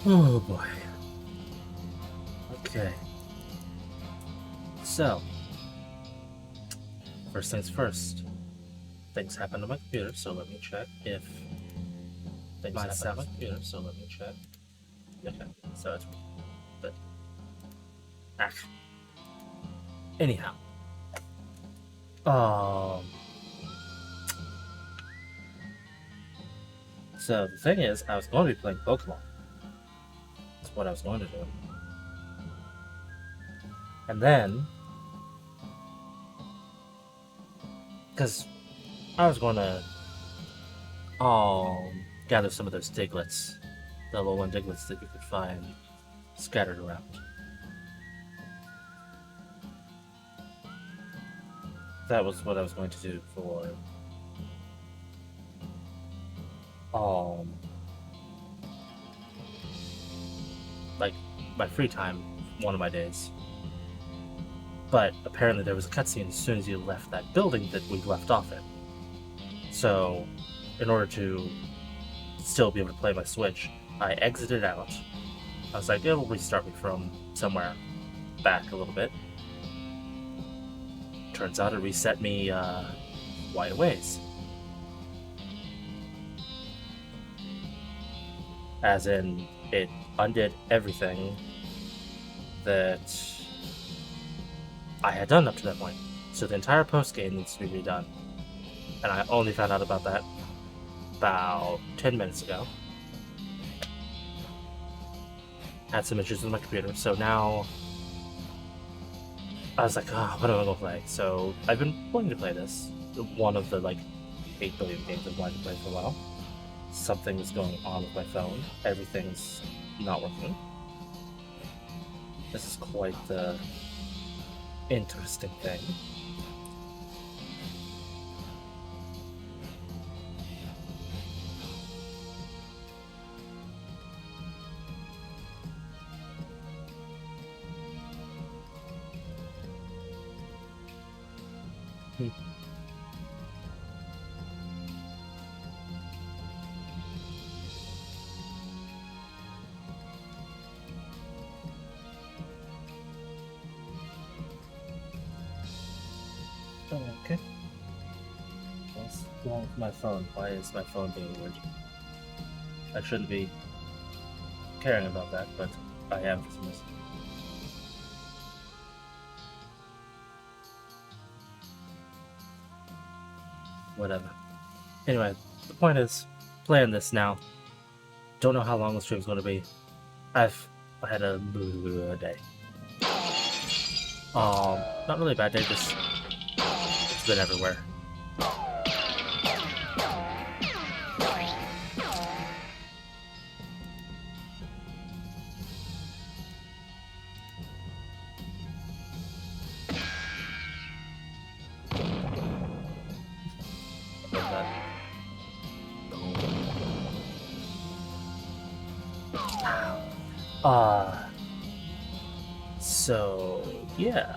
Oh boy. Okay. So, first things first. Things happen on my computer, so let me check if things happen on my computer, so let me check. Okay, so it's but anyhow. Um so the thing is I was going to be playing Pokemon. That's what I was going to do. And then because I was going to gather some of those Diglets, the level 1 Diglets that you could find scattered around. That was what I was going to do for um like my free time one of my days. But apparently there was a cutscene as soon as you left that building that we left off in. So in order to still be able to play my Switch, I exited out. I was like, it'll restart me from somewhere back a little bit. Turns out it reset me quite a ways. As in, it undid everything that I had done up to that point. So the entire post game needs to be redone. And I only found out about that about 10 minutes ago. Had some issues with my computer, so now I was like, oh, what am I going to play? So I've been wanting to play this. One of the 8 billion games I've wanted to play for a while. Something is going on with my phone. Everything's not working. This is quite the interesting thing. Okay. What's wrong with my phone? Why is my phone being weird? I shouldn't be caring about that, but I am for some reason. Whatever. Anyway, the point is, playing this now. Don't know how long the stream's going to be. I had a day. Not really a bad day, just it's been everywhere. So yeah.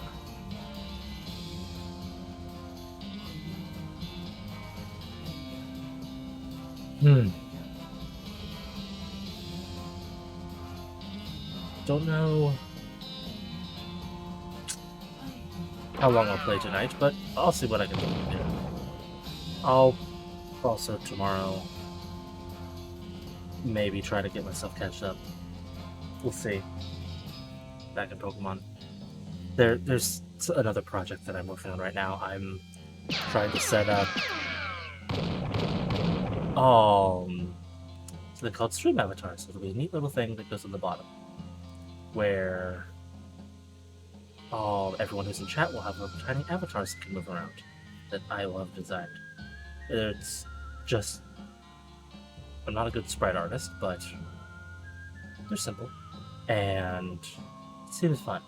Don't know how long I'll play tonight, but I'll see what I can do. Yeah. I'll also tomorrow maybe try to get myself catched up. We'll see. Back in Pokemon. There's another project that I'm working on right now. I'm trying to set up something called stream avatars. It'll be a neat little thing that goes on the bottom where everyone who's in chat will have little tiny avatars that can move around that I will have designed. It's just I'm not a good sprite artist, but they're simple and it seems fun.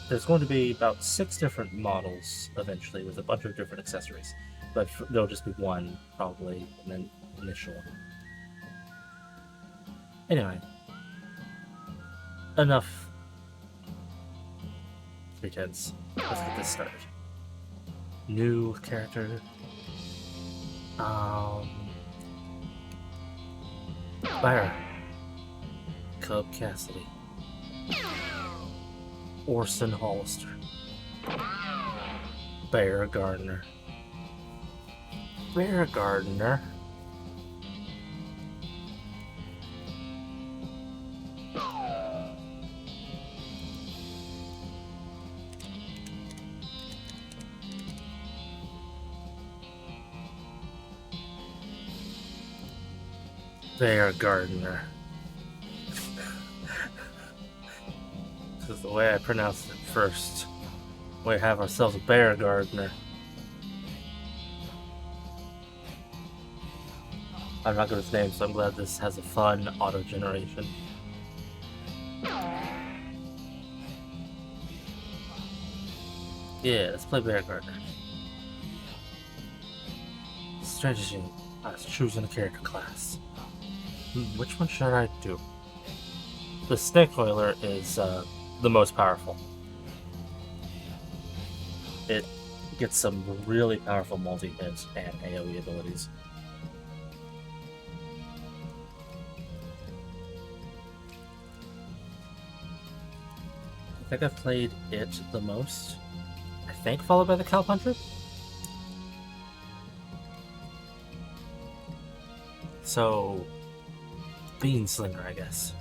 There's going to be about 6 different models eventually with a bunch of different accessories, but there'll just be one probably and then initial. Anyway, enough pretense. Let's get this started. New character. Bear. Cub Cassidy. Orson Hollister. Bear Gardner. Bear Gardner. Bear Gardner. This is the way I pronounced it first. We have ourselves a Bear Gardner. I'm not good with names, so I'm glad this has a fun auto generation. Yeah, let's play Bear Gardner. Strategy. I was choosing a character class. Which one should I do? The Snake Oiler is the most powerful. It gets some really powerful multi-hit and AoE abilities. I think I've played it the most. I think followed by the Cowpuncher. So, Beanslinger, I guess.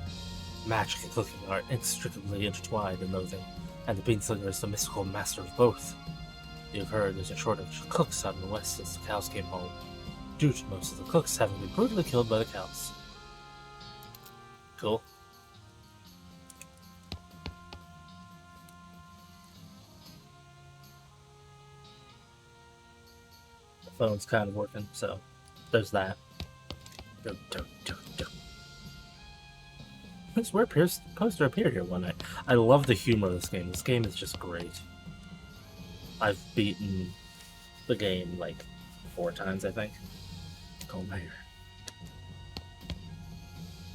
Magic and cooking are inextricably intertwined in Loathing, and the Beanslinger is the mystical master of both. You've heard there's a shortage of cooks out in the west since the cows came home, due to most of the cooks having been brutally killed by the cows. Cool. The phone's kind of working, so there's that. This weird poster appeared here one night. I love the humor of this game. This game is just great. I've beaten the game like 4 times, I think. Go Mayor.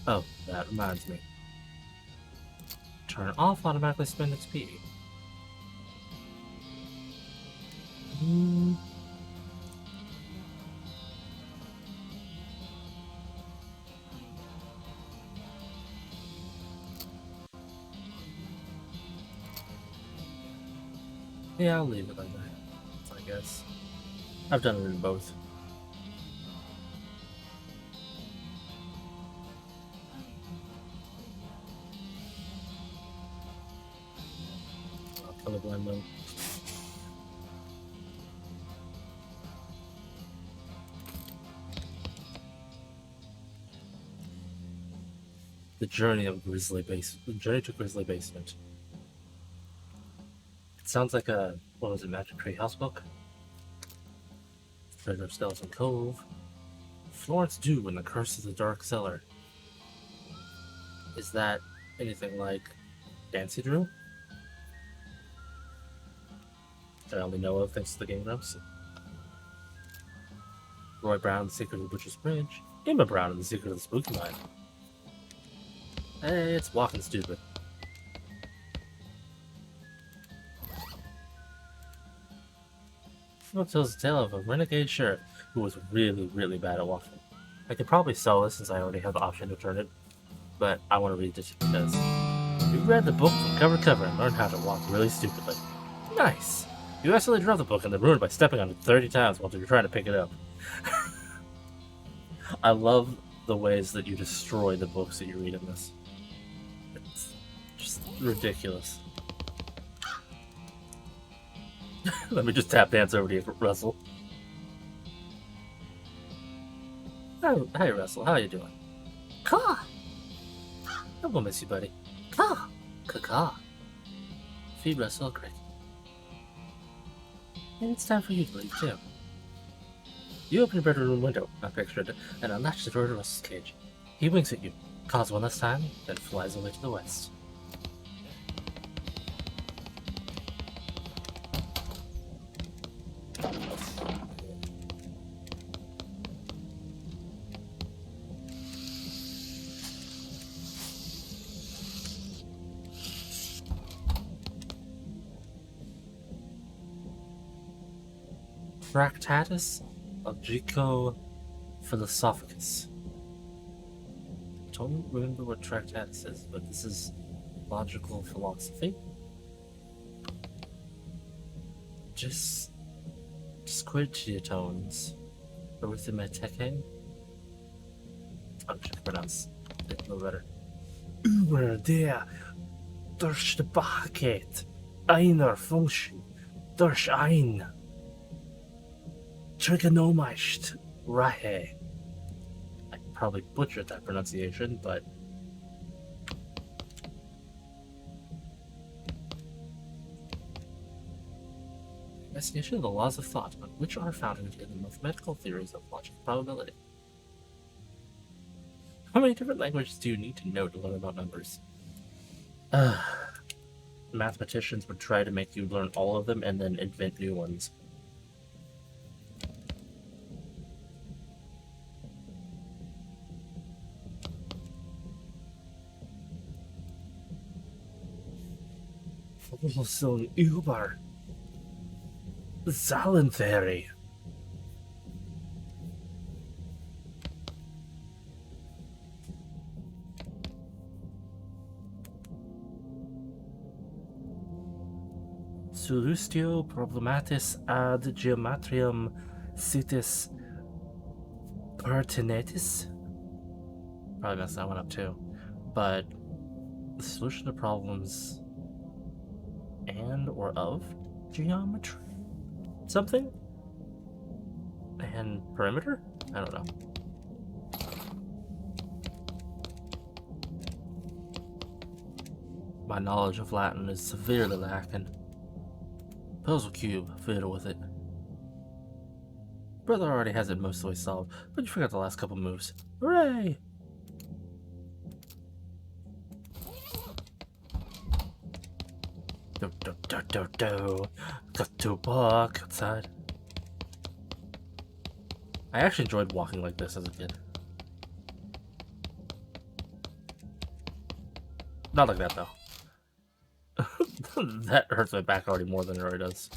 Oh, that reminds me. Turn off automatically spend XP. Yeah, I'll leave it like that, I guess. I've done it in both. Colorblind mode. The Journey to Grizzly Basement. It sounds like a, what was it, Magic Tree House book? Treasure of Skeleton Cove. Florence Dew and the Curse of the Dark Cellar. Is that anything like Dancy Drew? That I only know of thanks to the Game Grumps. Roy Brown, The Secret of the Butcher's Bridge. Emma Brown and The Secret of the Spooky Mine. Hey, it's walking stupid. It tells the tale of a renegade sheriff who was really, really bad at walking. I could probably sell this since I already have the option to turn it, but I want to read this because you read the book from cover to cover and learned how to walk really stupidly. Nice! You accidentally dropped the book and then ruined by stepping on it 30 times while you were trying to pick it up. I love the ways that you destroy the books that you read in this. It's just ridiculous. Let me just tap dance over to you, Russell. Hey, Russell, how you doing? Caw! I will miss you, buddy. Caw! Caw. Feed Russell a cricket. And it's time for you to leave, too. You open your bedroom window, I pictured it, and unlatch the door to Russell's cage. He winks at you, caws one last time, then flies away to the west. Tractatus Logico Philosophicus. don't remember what tractate this is, but this is logical philosophy. Just squidgetones. Arithmeteke? I'm trying to pronounce it a little better. Über der durch die Paket einer Function durch ein trigonomische Reihe. I probably butchered that pronunciation, but investigation of the laws of thought, which are founded in the mathematical theories of logic and probability. How many different languages do you need to know to learn about numbers? Mathematicians would try to make you learn all of them and then invent new ones. Also über Zahlentheorie. Solutio problematis ad geometriam citis pertinetis. Probably messed that one up too. But the solution to problems and or of geometry? Something? And perimeter? I don't know. My knowledge of Latin is severely lacking. Puzzle cube, fiddle with it. Brother already has it most of the way solved, but you forgot the last couple moves. Hooray! Got to walk outside. I actually enjoyed walking like this as a kid. Not like that though. That hurts my back already more than it already does.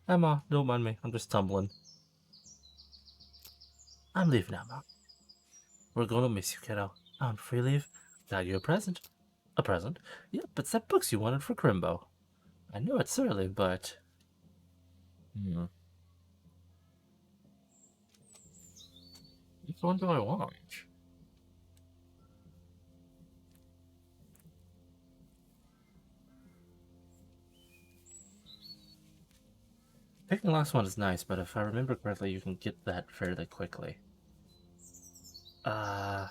Emma, don't mind me. I'm just tumbling. I'm leaving, Emma. We're gonna miss you, kiddo. On free leave, got you a present. A present? Yep, it's that books you wanted for Crimbo. I know it's early, but... Which one do I want? Picking the last one is nice, but if I remember correctly, you can get that fairly quickly. I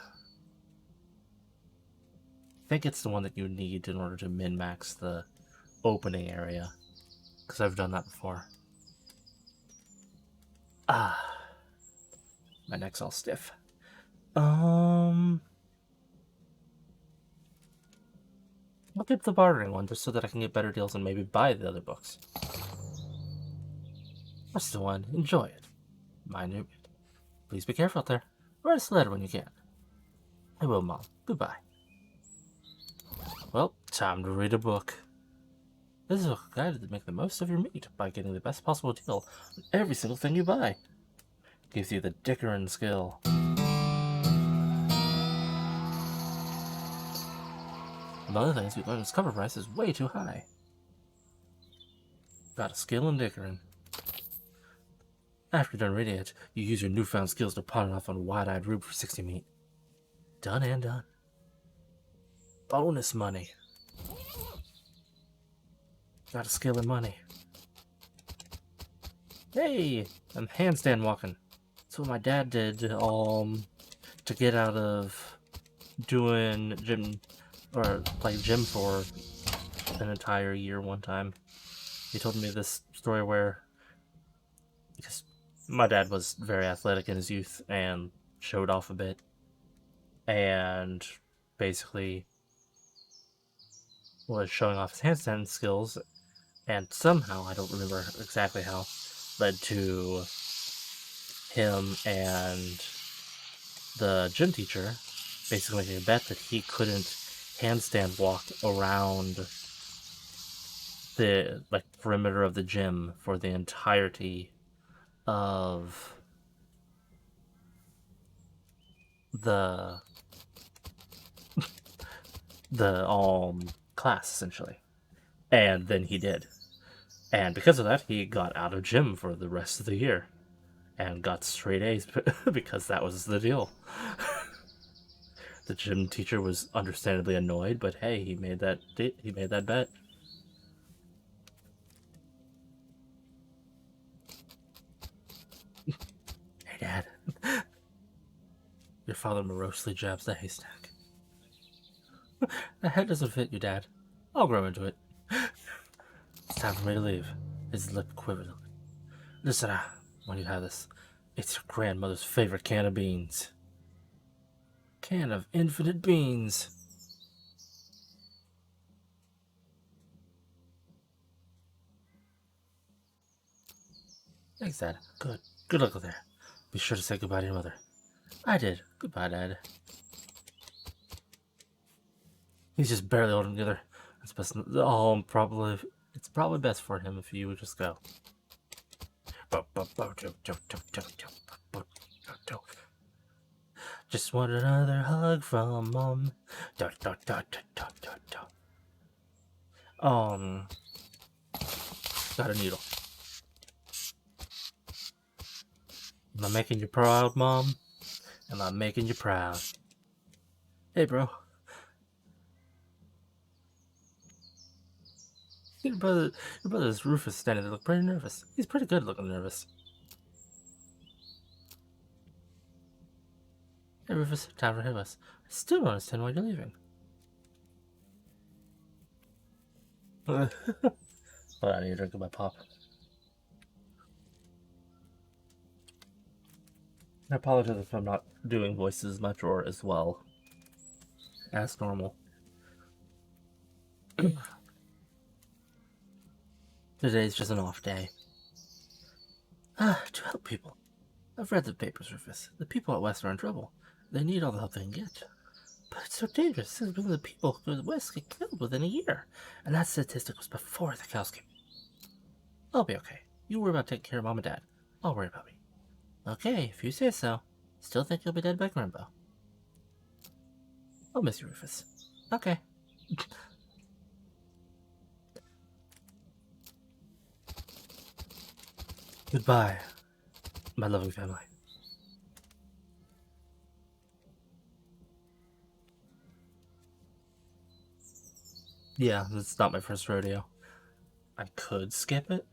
think it's the one that you need in order to min-max the opening area. Because I've done that before. My neck's all stiff. I'll get the bartering one just so that I can get better deals and maybe buy the other books. That's the one. Enjoy it. Mind your bit. Please be careful out there. Write us a letter when you can. I will, Mom. Goodbye. Well, time to read a book. This is a guide to make the most of your meat by getting the best possible deal on every single thing you buy. Gives you the dickering skill. Among other things, you learn its cover price is way too high. Got a skill in dickering. After you're done reading it, you use your newfound skills to pawn it off on Wide-Eyed Rube for 60 meat. Done and done. Bonus money. Got a skill in money. Hey, I'm handstand walking. That's what my dad did to get out of doing gym or like gym for an entire year one time. He told me this story where, because my dad was very athletic in his youth and showed off a bit, and basically was showing off his handstand skills, and somehow, I don't remember exactly how, led to him and the gym teacher basically making a bet that he couldn't handstand walk around the perimeter of the gym for the entirety of the class, essentially. And then he did. And because of that, he got out of gym for the rest of the year and got straight A's because that was the deal. The gym teacher was understandably annoyed, but hey, he made that bet. Hey, Dad. Your father morosely jabs the haystack. The head doesn't fit you, Dad. I'll grow into it. It's time for me to leave. His lip quivered. Listen, when you have this, it's your grandmother's favorite can of beans. Can of infinite beans. Thanks, Dad. Good luck with there. Be sure to say goodbye to your mother. I did. Goodbye, Dad. He's just barely holding together. It's best. It's probably best for him if you would just go. Just want another hug from Mom. Got a needle. Am I making you proud, Mom? Am I making you proud? Hey, bro. Your brother's Rufus standing there, look pretty nervous. He's pretty good looking nervous. Hey, Rufus, time for us. I still don't understand why you're leaving. Hold on, I need a drink of my pop. I apologize if I'm not doing voices as much or as well as normal. Today's just an off day. To help people. I've read the papers, Rufus. The people at West are in trouble. They need all the help they can get. But it's so dangerous. The people who go to the West get killed within a year. And that statistic was before the cows came. I'll be okay. You worry about taking care of Mom and Dad. I'll worry about me. Okay, if you say so. Still think you'll be dead by Grimbo. I'll miss you, Rufus. Okay. Goodbye, my loving family. Yeah, it's not my first rodeo. I could skip it,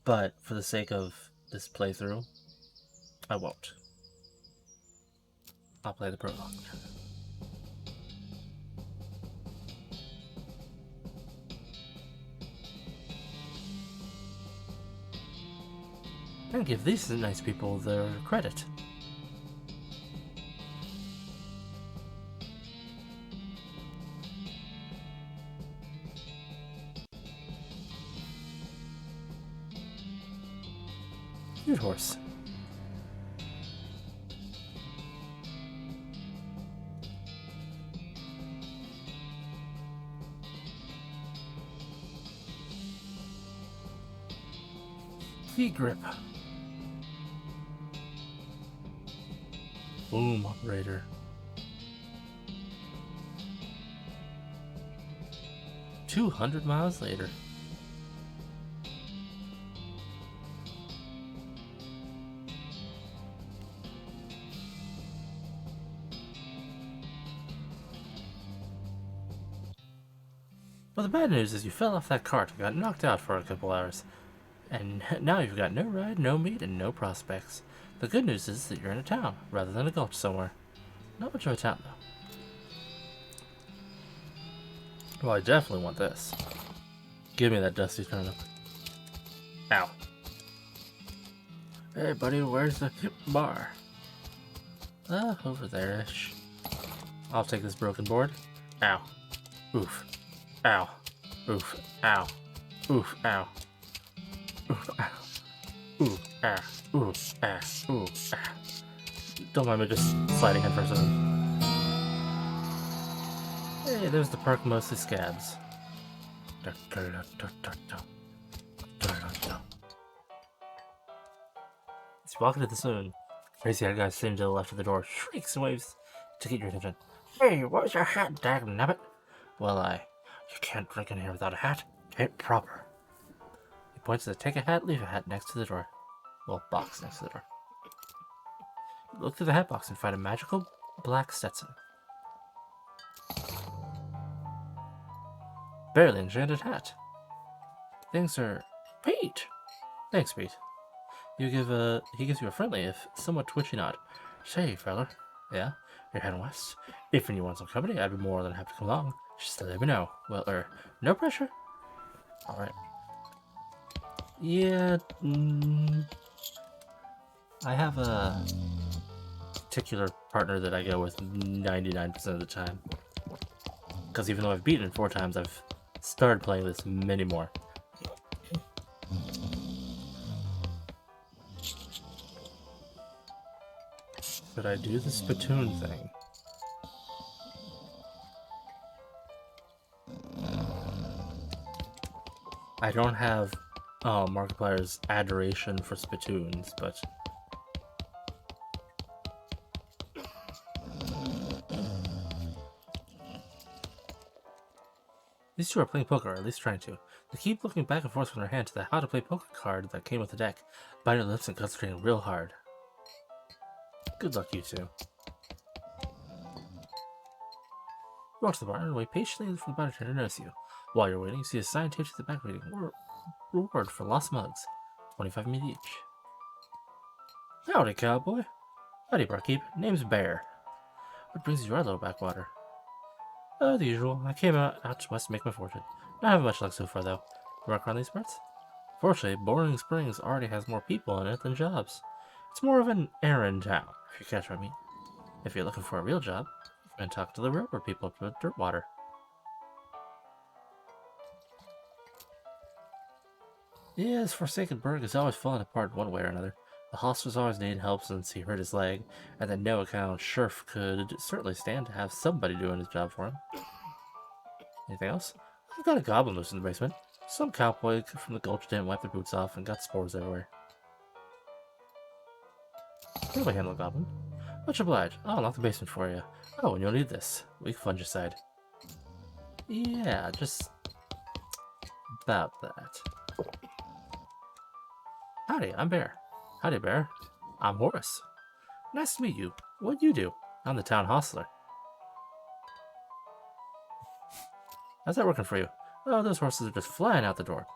but for the sake of this playthrough, I won't. I'll play the prologue. And give these nice people their credit. Cute horse. Key grip. Boom, operator. $200 miles later. Well, the bad news is you fell off that cart and got knocked out for a couple hours. And now you've got no ride, no meat, and no prospects. The good news is that you're in a town, rather than a gulch somewhere. Not much of a town, though. Well, I definitely want this. Give me that dusty turnip. Ow. Hey, buddy, where's the bar? Over there-ish. I'll take this broken board. Ow. Oof. Ow. Oof. Ow. Oof. Ow. Oof. Ow. Ooh. Ah. Ooh. Ah. Ooh. Ah. Don't mind me just sliding head first. Hey, there's the park, mostly scabs. As you walk into the saloon, crazy-eyed guy sitting to the left of the door shrieks and waves to get your attention. Hey, where's your hat, dagnabbit? Well, you can't drink in here without a hat. Ain't proper. He points to the take a hat, leave a hat next to the door. Well, box next to the door. You look through the hat box and find a magical black Stetson. Barely enchanted hat. Things are... Pete! Thanks, Pete. He gives you a friendly, if somewhat twitchy nod. Say, fella. Yeah? You're heading west? If you want some company, I'd be more than happy to come along. Just let me know. Well, no pressure. Alright. Yeah, I have a particular partner that I go with 99% of the time. Because even though I've beaten it 4 times, I've started playing this many more. Should I do the spittoon thing? I don't have Markiplier's adoration for spittoons, but... These two are playing poker, or at least trying to. They keep looking back and forth from their hand to the how to play poker card that came with the deck, biting their lips and concentrating real hard. Good luck, you two. You walk to the bar and wait patiently for the bartender to notice you. While you're waiting, you see a sign taped to the back reading, reward for lost mugs, 25 meat each. Howdy, cowboy. Howdy, barkeep. Name's Bear. What brings you to our little backwater? The usual. I came out west to make my fortune. Not having much luck so far, though. You work around these parts? Fortunately, Boring Springs already has more people in it than jobs. It's more of an errand town, if you catch what I mean. If you're looking for a real job, you can talk to the railroad people up at Dirtwater. Yeah, this forsaken burg is always falling apart one way or another. The hoster's always needing help since he hurt his leg, and the no-account sheriff could certainly stand to have somebody doing his job for him. Anything else? I've got a goblin loose in the basement. Some cowboy from the gulch didn't wipe their boots off and got spores everywhere. How do I handle a goblin? Much obliged. I'll lock the basement for you. Oh, and you'll need this. Weak fungicide. Yeah, just... about that. Howdy, I'm Bear. Howdy, Bear. I'm Horace. Nice to meet you. What do you do? I'm the town hostler. How's that working for you? Oh, those horses are just flying out the door.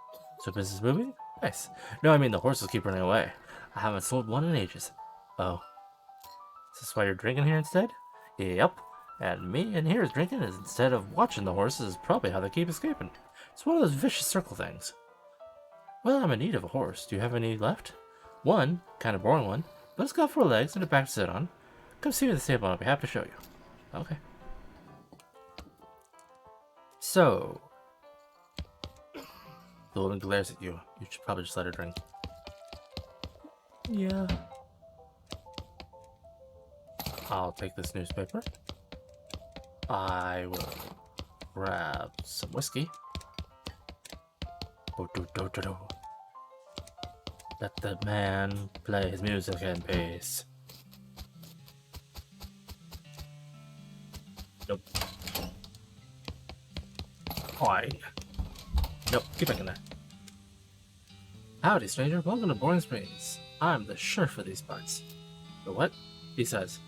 So business moving? Nice. No, I mean the horses keep running away. I haven't sold one in ages. Oh. Is this why you're drinking here instead? Yep. And me in here is drinking is instead of watching the horses is probably how they keep escaping. It's one of those vicious circle things. Well, I'm in need of a horse. Do you have any left? One, kind of boring one, but it's got 4 legs and a back to sit on. Come see me at the stable and I'll be happy to show you. Okay. So, the woman glares at you. You should probably just let her drink. Yeah. I'll take this newspaper. I will grab some whiskey. Let the man play his music in peace. Nope. Why? Nope, get back in there. Howdy, stranger. Welcome to Boring Springs. I'm the sheriff of these parts. The what? He says.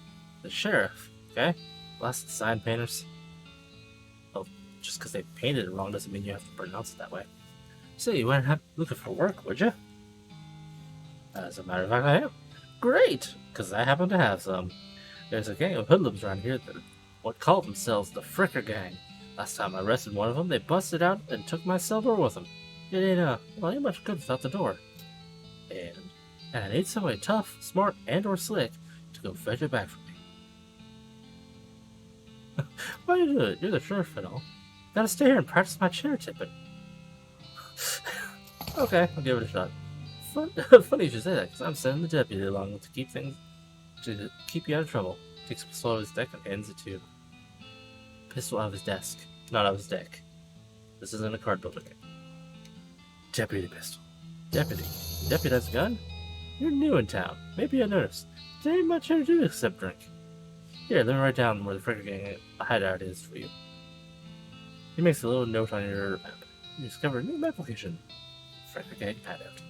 The sheriff, okay? Last sign painters. Oh, just because they painted it wrong doesn't mean you have to pronounce it that way. So you weren't looking for work, would you? As a matter of fact, I am. Great, because I happen to have some. There's a gang of hoodlums around here that what call themselves the Fricker Gang. Last time I arrested one of them, they busted out and took my silver with them. It ain't much good without the door. And I need somebody tough, smart, and/or slick to go fetch it back for me. Why do you do it? You're the sheriff and all. Gotta stay here and practice my chair tipping. Okay, I'll give it a shot. Funny you should say that, because I'm sending the deputy along to keep you out of trouble. Takes a pistol out of his deck and hands it to you. Pistol out of his desk, not out of his deck. This isn't a card builder game. Deputy pistol. Deputy. Deputy has a gun? You're new in town. Maybe I noticed. There ain't much here to do except drink. Here, let me write down where the Fricker Gang hideout is for you. He makes a little note on your map. You discover a new map location. Fricker Gang hideout.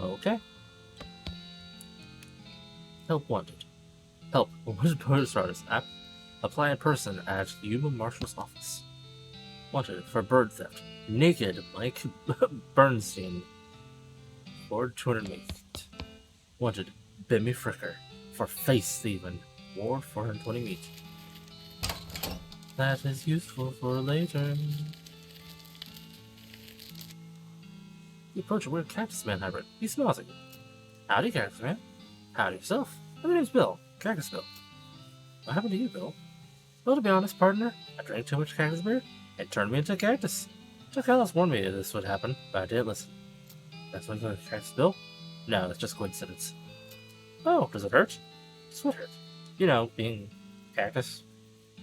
Okay. Help wanted. Help. Bonus artist. Apply in person at the Yuma Marshal's office. Wanted for bird theft. Naked Mike Bernstein. For 200 meat. Wanted Bimmy Fricker for face thieving. Or 420 meat. That is useful for later. You approach a weird Cactus Man hybrid. He smiles at you. Howdy, Cactus Man. Howdy yourself. My name's Bill. Cactus Bill. What happened to you, Bill? Well, to be honest, partner, I drank too much cactus beer. It turned me into a cactus. Chuck Ellis warned me this would happen, but I didn't listen. That's what you got, Cactus Bill? No, that's just coincidence. Oh, does it hurt? Does what hurt? You know, being cactus.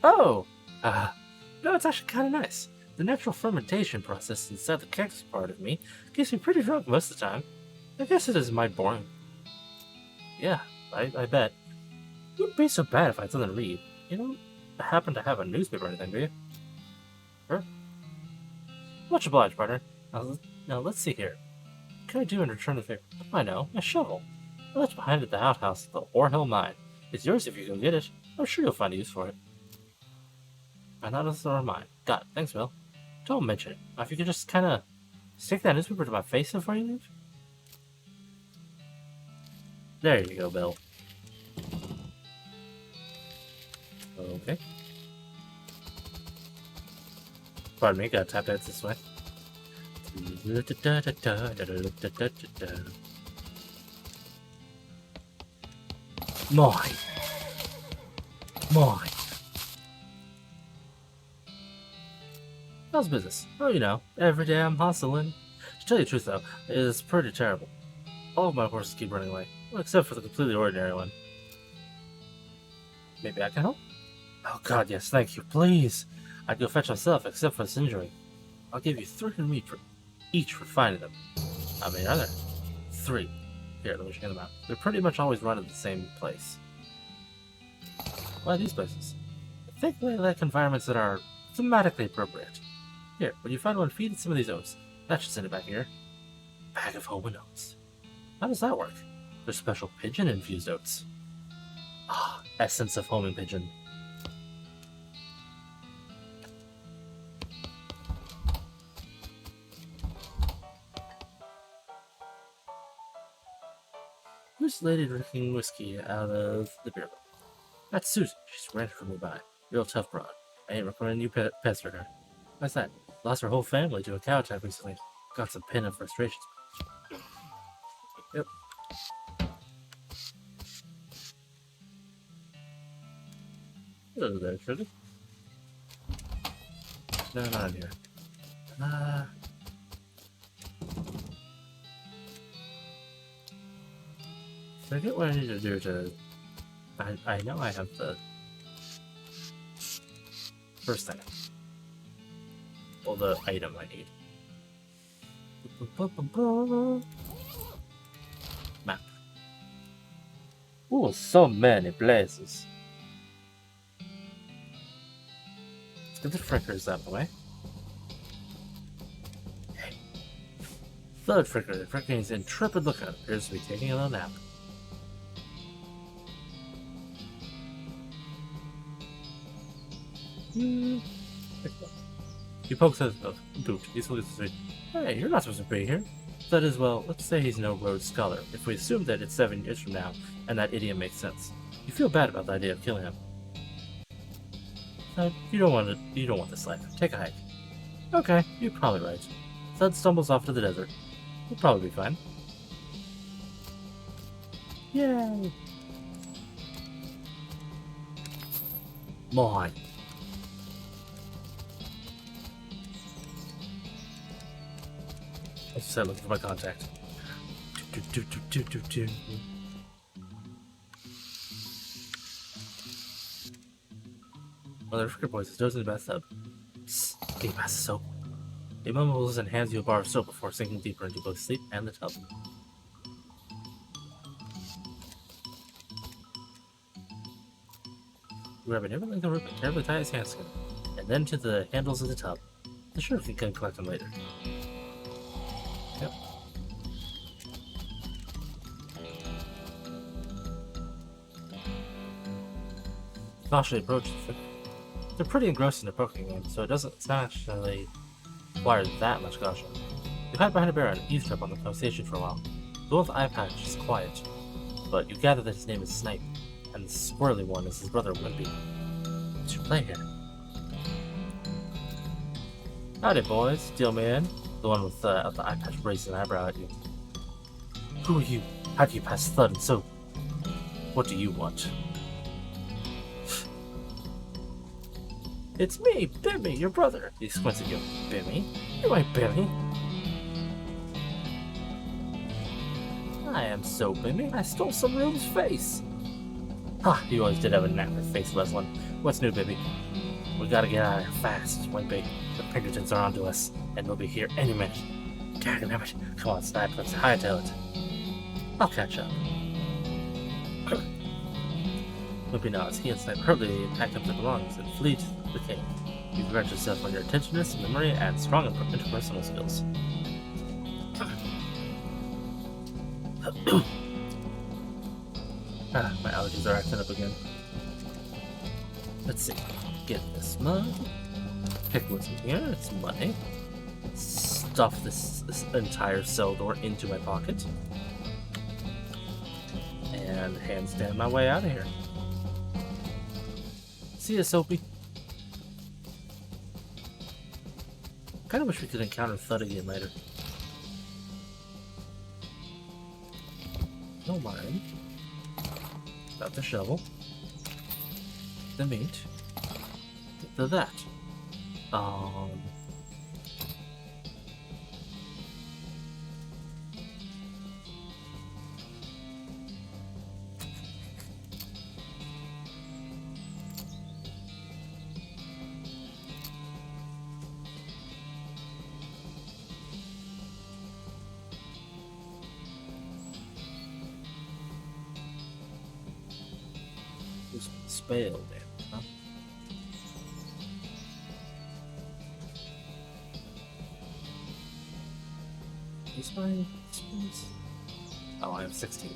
Oh! No, it's actually kind of nice. The natural fermentation process inside the cactus part of me keeps me pretty drunk most of the time. I guess it is mighty boring. Yeah, I bet. It wouldn't be so bad if I had something to read. You don't happen to have a newspaper or anything, do you? Sure. Much obliged, partner. Now let's see here. What can I do in return of the favor? I know, a shovel. I left behind at the outhouse at the Orhill Mine. It's yours if you go get it. I'm sure you'll find a use for it. I thought this was mine. Got it. Thanks, Bill. Don't mention it. If you could just kind of stick that newspaper to my face before you leave. There you go, Bill. Okay. Pardon me, gotta tap dance this way. Mine. How's business? Oh, you know, every day I'm hustling. To tell you the truth, though, it is pretty terrible. All of my horses keep running away, well, except for the completely ordinary one. Maybe I can help? Oh god, yes, thank you, please. I'd go fetch myself, except for this injury. I'll give you 300 meat for each for finding them. How many are there? 3. Here, let me check them out. They're pretty much always run at the same place. Why these places? I think they like environments that are thematically appropriate. Here, when you find one, feed it some of these oats. That should send it back here. Bag of homing oats. How does that work? There's special pigeon-infused oats. Ah, essence of homing pigeon. Who's the lady drinking whiskey out of the beer bowl? That's Susan. She's rented from nearby. Real tough broad. I ain't recommending you pester her. Why's that? Lost her whole family to a cow attack recently. Got some pain and frustrations. Yep. Hello there, sugar. No, not in here. Forget what I need to do to... I know I have the... first thing. Well, the item I need. Map. Ooh, so many places. Let's get the frickers out of the way. Hey. Third fricker. The fricker's intrepid lookout appears to be taking a little nap. He pokes at the boot. He's looking to say, hey, you're not supposed to be here. That is, well, let's say he's no Rhodes Scholar. If we assume that it's 7 years from now, and that idiom makes sense. You feel bad about the idea of killing him. You don't want this life. Take a hike. Okay, you're probably right. Thud stumbles off to the desert. We'll probably be fine. Yay! Mine. I just said looking for my contact. Well, the fricker boys is dozing in the bathtub. Psst, Can you pass the soap? He mumbles and hands you a bar of soap before sinking deeper into both sleep and the tub. You grab a never length of rope and carefully tie his handskin, and then to the handles of the tub. The sheriff can collect them later. Yep. Cautiously approach the figure. They're pretty engrossed in the poking game, so it's not actually require that much caution. You hide behind a barrel and eavesdrop on the conversation for a while. The one with the eye patch is quiet, but you gather that his name is Snipe, and the squirrely one is his brother Wimpy. What's your play here? Howdy, boys. Steel man. The one with the eye patch raising an eyebrow at you. Who are you? How do you pass thud and soap? What do you want? It's me, Bimmy, your brother. He squints at you. Bimmy? You ain't Bimmy. I am so Bimmy. I stole some room's face. Ha! You always did have a knack for face wrestling. What's new, Bimmy? We gotta get out of here fast, Wimpy. The Pinkertons are onto us, and we'll be here any minute. Daggnabbit. Come on, Snipe, let's hightail it. I'll catch up. Wimpy nods. He and Snipe hurriedly pack up their belongings and flee to the cave. You congratulate yourself on your attentiveness, memory, and strong interpersonal skills. My allergies are acting up again. Let's see. Get this mug. Pick what's in here. It's money. Stuff this entire cell door into my pocket. And handstand my way out of here. See ya, Soapy. Kinda wish we could encounter Thud again later. Don't mind. Got the shovel. The meat. That. Spell damage, huh? Is my spells? Oh, I have 16.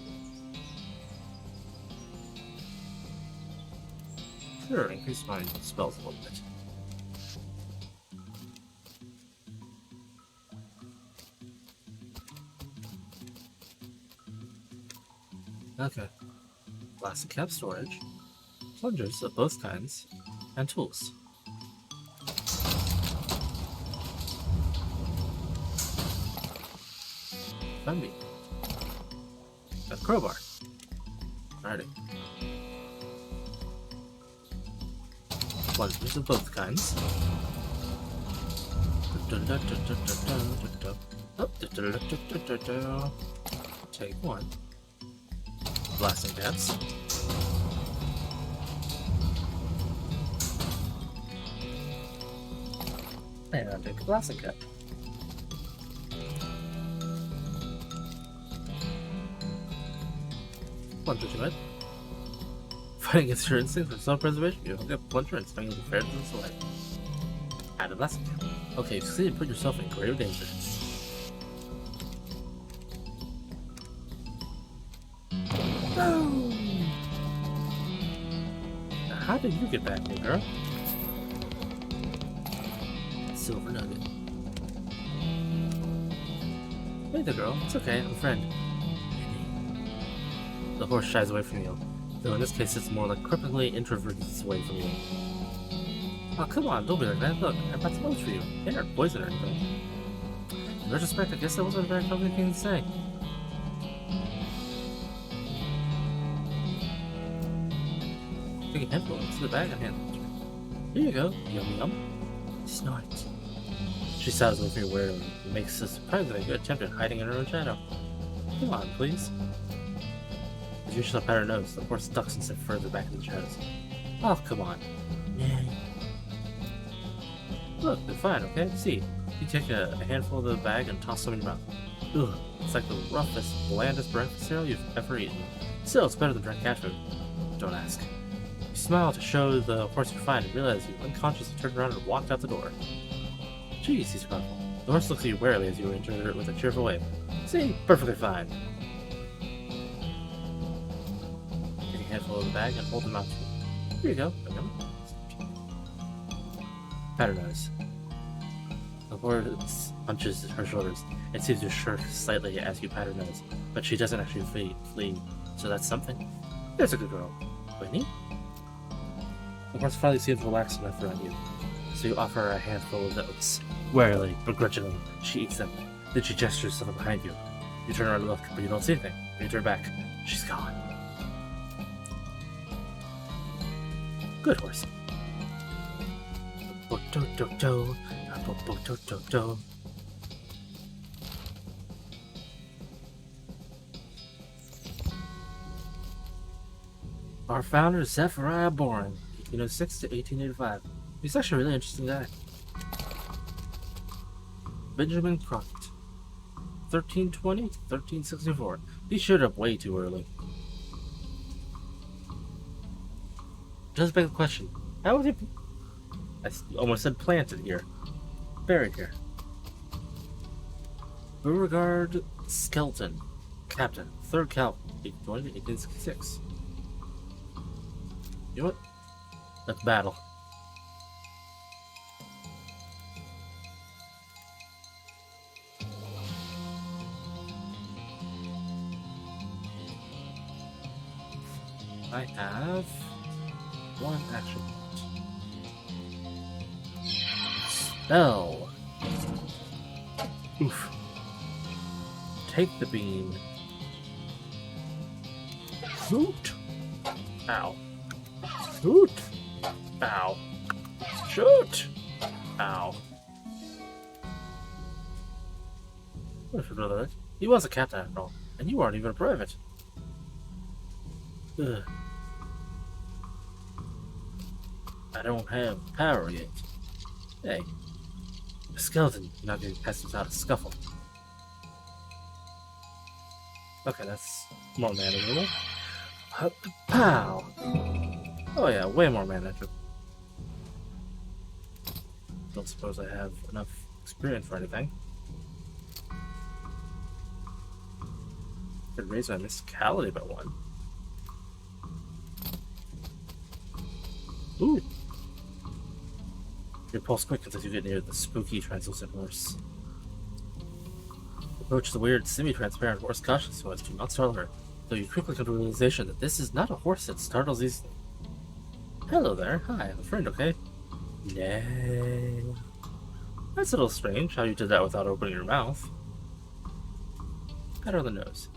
Sure, increase my spells a little bit. Okay. Plastic cap storage. Plungers of both kinds, and tools. Funby. A crowbar. Alrighty. Plungers of both kinds. Take one. Blasting caps. And I'll take a blasting cap. Plunger to it. Fighting against your instinct for self-preservation, you hook up plunger and swing into fair to the away. Add a blasting cap. Okay, you've succeeded to put yourself in grave danger. Boom! Now, how did you get back here, girl? Silver nugget. Hey there, girl. It's okay. I'm a friend. The horse shies away from you, though in this case it's more like cripplingly introverted away from you. Oh, come on, don't be like that. Look, I brought some notes for you. They aren't poison or anything. In retrospect, I guess that wasn't a very healthy thing to say. Take a handful into the bag and hand it to her. Here you go. Yum yum. Snort. She sighs with you wearily and makes a surprisingly good attempt at hiding in her own shadow. Come on, please. As you shall pat her nose, the horse ducks and steps further back into the shadows. Oh, come on. Yeah. Look, they're fine, okay? See, you take a handful of the bag and toss them in your mouth. Ugh, it's like the roughest, blandest breakfast cereal you've ever eaten. Still, it's better than dry cat food. Don't ask. You smile to show the horse you're fine and realize you unconsciously turned around and walked out the door. Geez, he's powerful. The horse looks at you warily as you enter with a cheerful wave. See, perfectly fine. Take a handful of the bag and hold them out to you. Here you go. Pat her nose. The horse hunches her shoulders and seems to shirk slightly as you pat her nose, but she doesn't actually flee, so that's something. There's a good girl. Winnie? The horse finally seems relaxed enough around you, so you offer her a handful of oats. Warily, begrudgingly, she eats them. Then she gestures something behind you. You turn around and look, but you don't see anything. When you turn back, she's gone. Good horse. Our founder, Zephaniah Boren, 1806 to 1885. He's actually a really interesting guy. Benjamin Crockett, 1320 to 1364. He showed up way too early. Does beg the question, how was he... I almost said planted here. Buried here. Beauregard Skelton, Captain, 3rd Cavalry, 1820 to 1866. You know what? Let's battle. I have one action point. Spell. Oof. Take the bean. Shoot. Ow. Shoot. Ow. Shoot. Ow. What if you know that? He was a captain after all, and you aren't even a private. Ugh. I don't have power yet. Hey, a skeleton, you're not getting past without a scuffle. Okay, that's more manageable. Pow! Oh yeah, way more manageable. Don't suppose I have enough experience for anything. Could raise my mysticality by 1. Ooh! Your pulse quickens as you get near the spooky, translucent horse. Approach the weird, semi-transparent horse cautiously so as to not startle her, though you quickly come to the realization that this is not a horse that startles easily. Hello there. Hi, I'm a friend, okay? Nay. That's a little strange how you did that without opening your mouth. Pat her on the nose.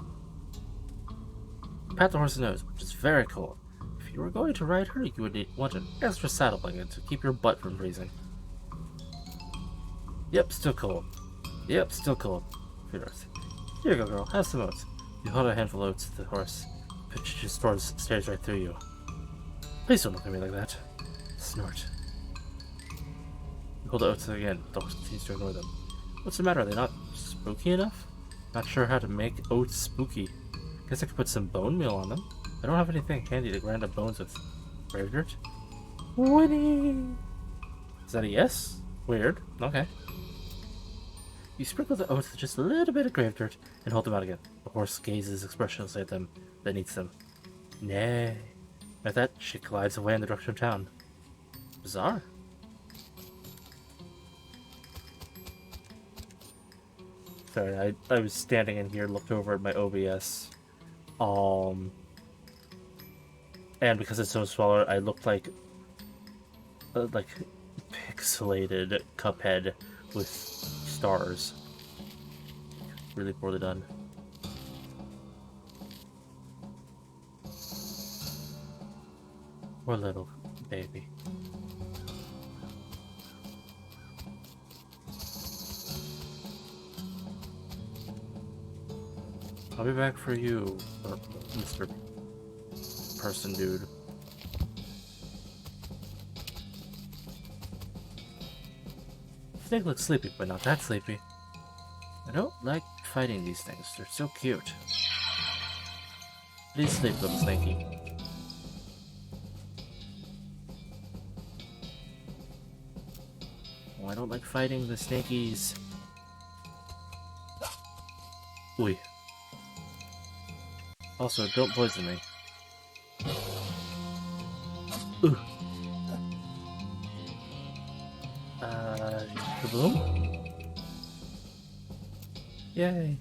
Pat the horse's nose, which is very cold. If you were going to ride her, you would want an extra saddle blanket to keep your butt from freezing. Yep, still cold. Yep, still cold. Here you go, girl. Have some oats. You hold a handful of oats to the horse, but she just stares right through you. Please don't look at me like that. Snort. You hold the oats again. The horse continues to ignore them. What's the matter? Are they not spooky enough? Not sure how to make oats spooky. Guess I could put some bone meal on them. I don't have anything handy to grind up bones with. Grave dirt? Winnie! Is that a yes? Weird. Okay. You sprinkle the oats with just a little bit of grave dirt and hold them out again. The horse gazes expressionlessly at them, then eats them. Nay. At that, she glides away in the direction of town. Bizarre. Sorry, I was standing in here, looked over at my OBS. And because it's so smaller, I looked like pixelated Cuphead with stars. Really poorly done. Poor little baby. I'll be back for you, Mr. Person Dude. snake looks sleepy, but not that sleepy. I don't like fighting these things. They're so cute. Please sleep, little snakey. Oh, I don't like fighting the snakies. Ooh. Also, don't poison me. Ooh. Kaboom? Yay.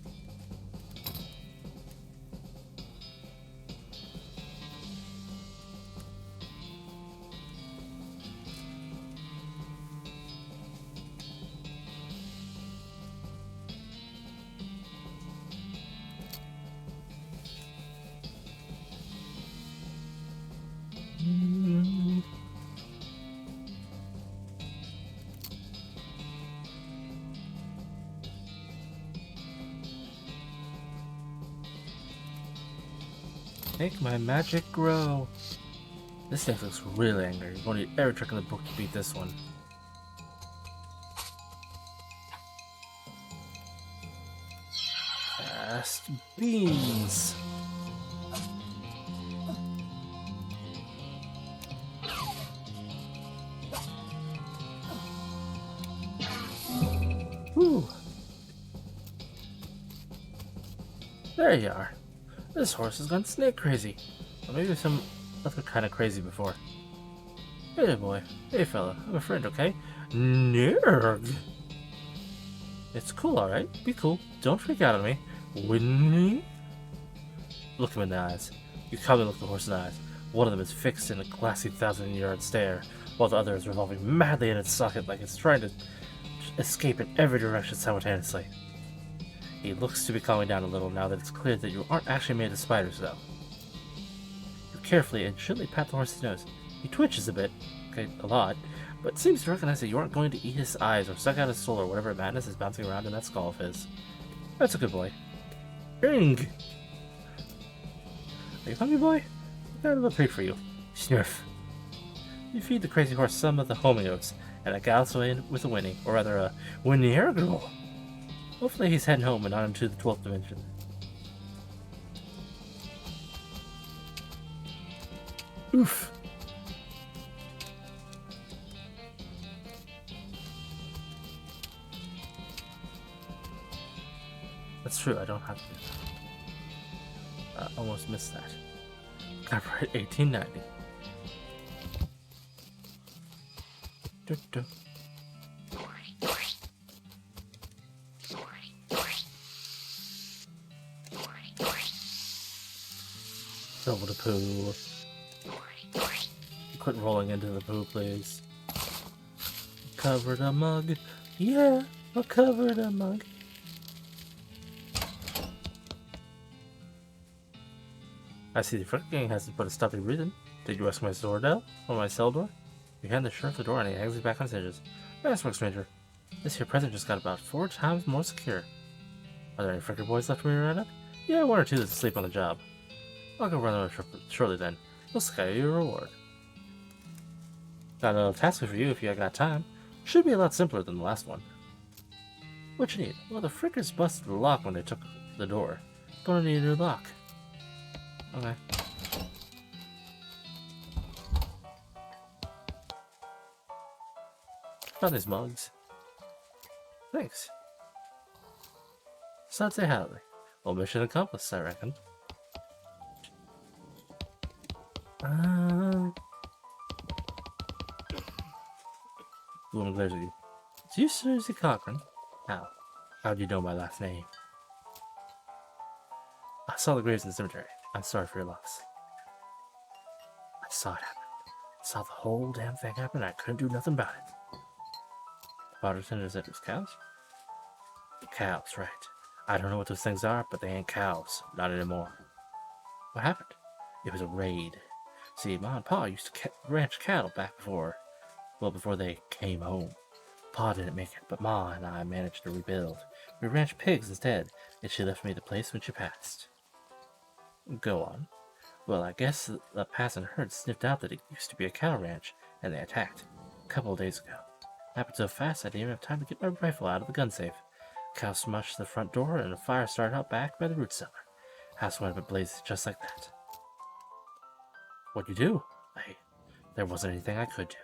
Make my magic grow. This thing looks really angry. You won't need every trick in the book to beat this one. Fast beans. Whew. There you are. This horse has gone snake crazy. Or maybe some other kind of crazy before. Hey there, boy. Hey fella, I'm a friend, okay? Nerg! It's cool, alright? Be cool. Don't freak out on me. Wouldn't. Look him in the eyes. You calmly look the horse in the eyes. One of them is fixed in a glassy 1,000-yard stare, while the other is revolving madly in its socket like it's trying to escape in every direction simultaneously. He looks to be calming down a little now that it's clear that you aren't actually made of spiders, though. You carefully and gently pat the horse's nose. He twitches a bit, okay, a lot, but seems to recognize that you aren't going to eat his eyes or suck out his soul or whatever madness is bouncing around in that skull of his. That's a good boy. Ring! Are you hungry, boy? I've got a little treat for you. Snurf. You feed the crazy horse some of the homing oats, and it gallops away with a whinny, or rather a whinny-ergle. Hopefully he's heading home and on into the 12th dimension. Oof. That's true, I don't have to do that. Almost missed that. Copyright 1890. Over the poo. Quit rolling into the poo, please. Covered a mug. Yeah, I covered a mug. I see the front gang hasn't put a stopping reason. Did you ask my doorbell or my cell door? You hand the sheriff the door and he hangs it back on his hinges. Nice work, stranger. This here present just got about 4 times more secure. Are there any fricker boys left for me to round up? Yeah, 1 or 2 that's asleep on the job. I'll go run over shortly then. We'll sky you your reward. Got a little task for you if you got time. Should be a lot simpler than the last one. What you need? Well, the frickers busted the lock when they took the door. Gonna need a new lock. Okay. Found these mugs. Thanks. So I'd say howdy. Well, mission accomplished, I reckon. Woman glares at you. Is you Susie Cochran? How? How'd you know my last name? I saw the graves in the cemetery. I'm sorry for your loss. I saw it happen. I saw the whole damn thing happen. I couldn't do nothing about it. The bartender said it was cows? Cows, right. I don't know what those things are, but they ain't cows. Not anymore. What happened? It was a raid. See, Ma and Pa used to ranch cattle back before they came home. Pa didn't make it, but Ma and I managed to rebuild. We ranched pigs instead, and she left me the place when she passed. Go on. Well, I guess the passing herd sniffed out that it used to be a cattle ranch, and they attacked. A couple of days ago. Happened so fast I didn't even have time to get my rifle out of the gun safe. Cow smashed the front door and a fire started out back by the root cellar. House went up ablaze just like that. What'd you do? There wasn't anything I could do.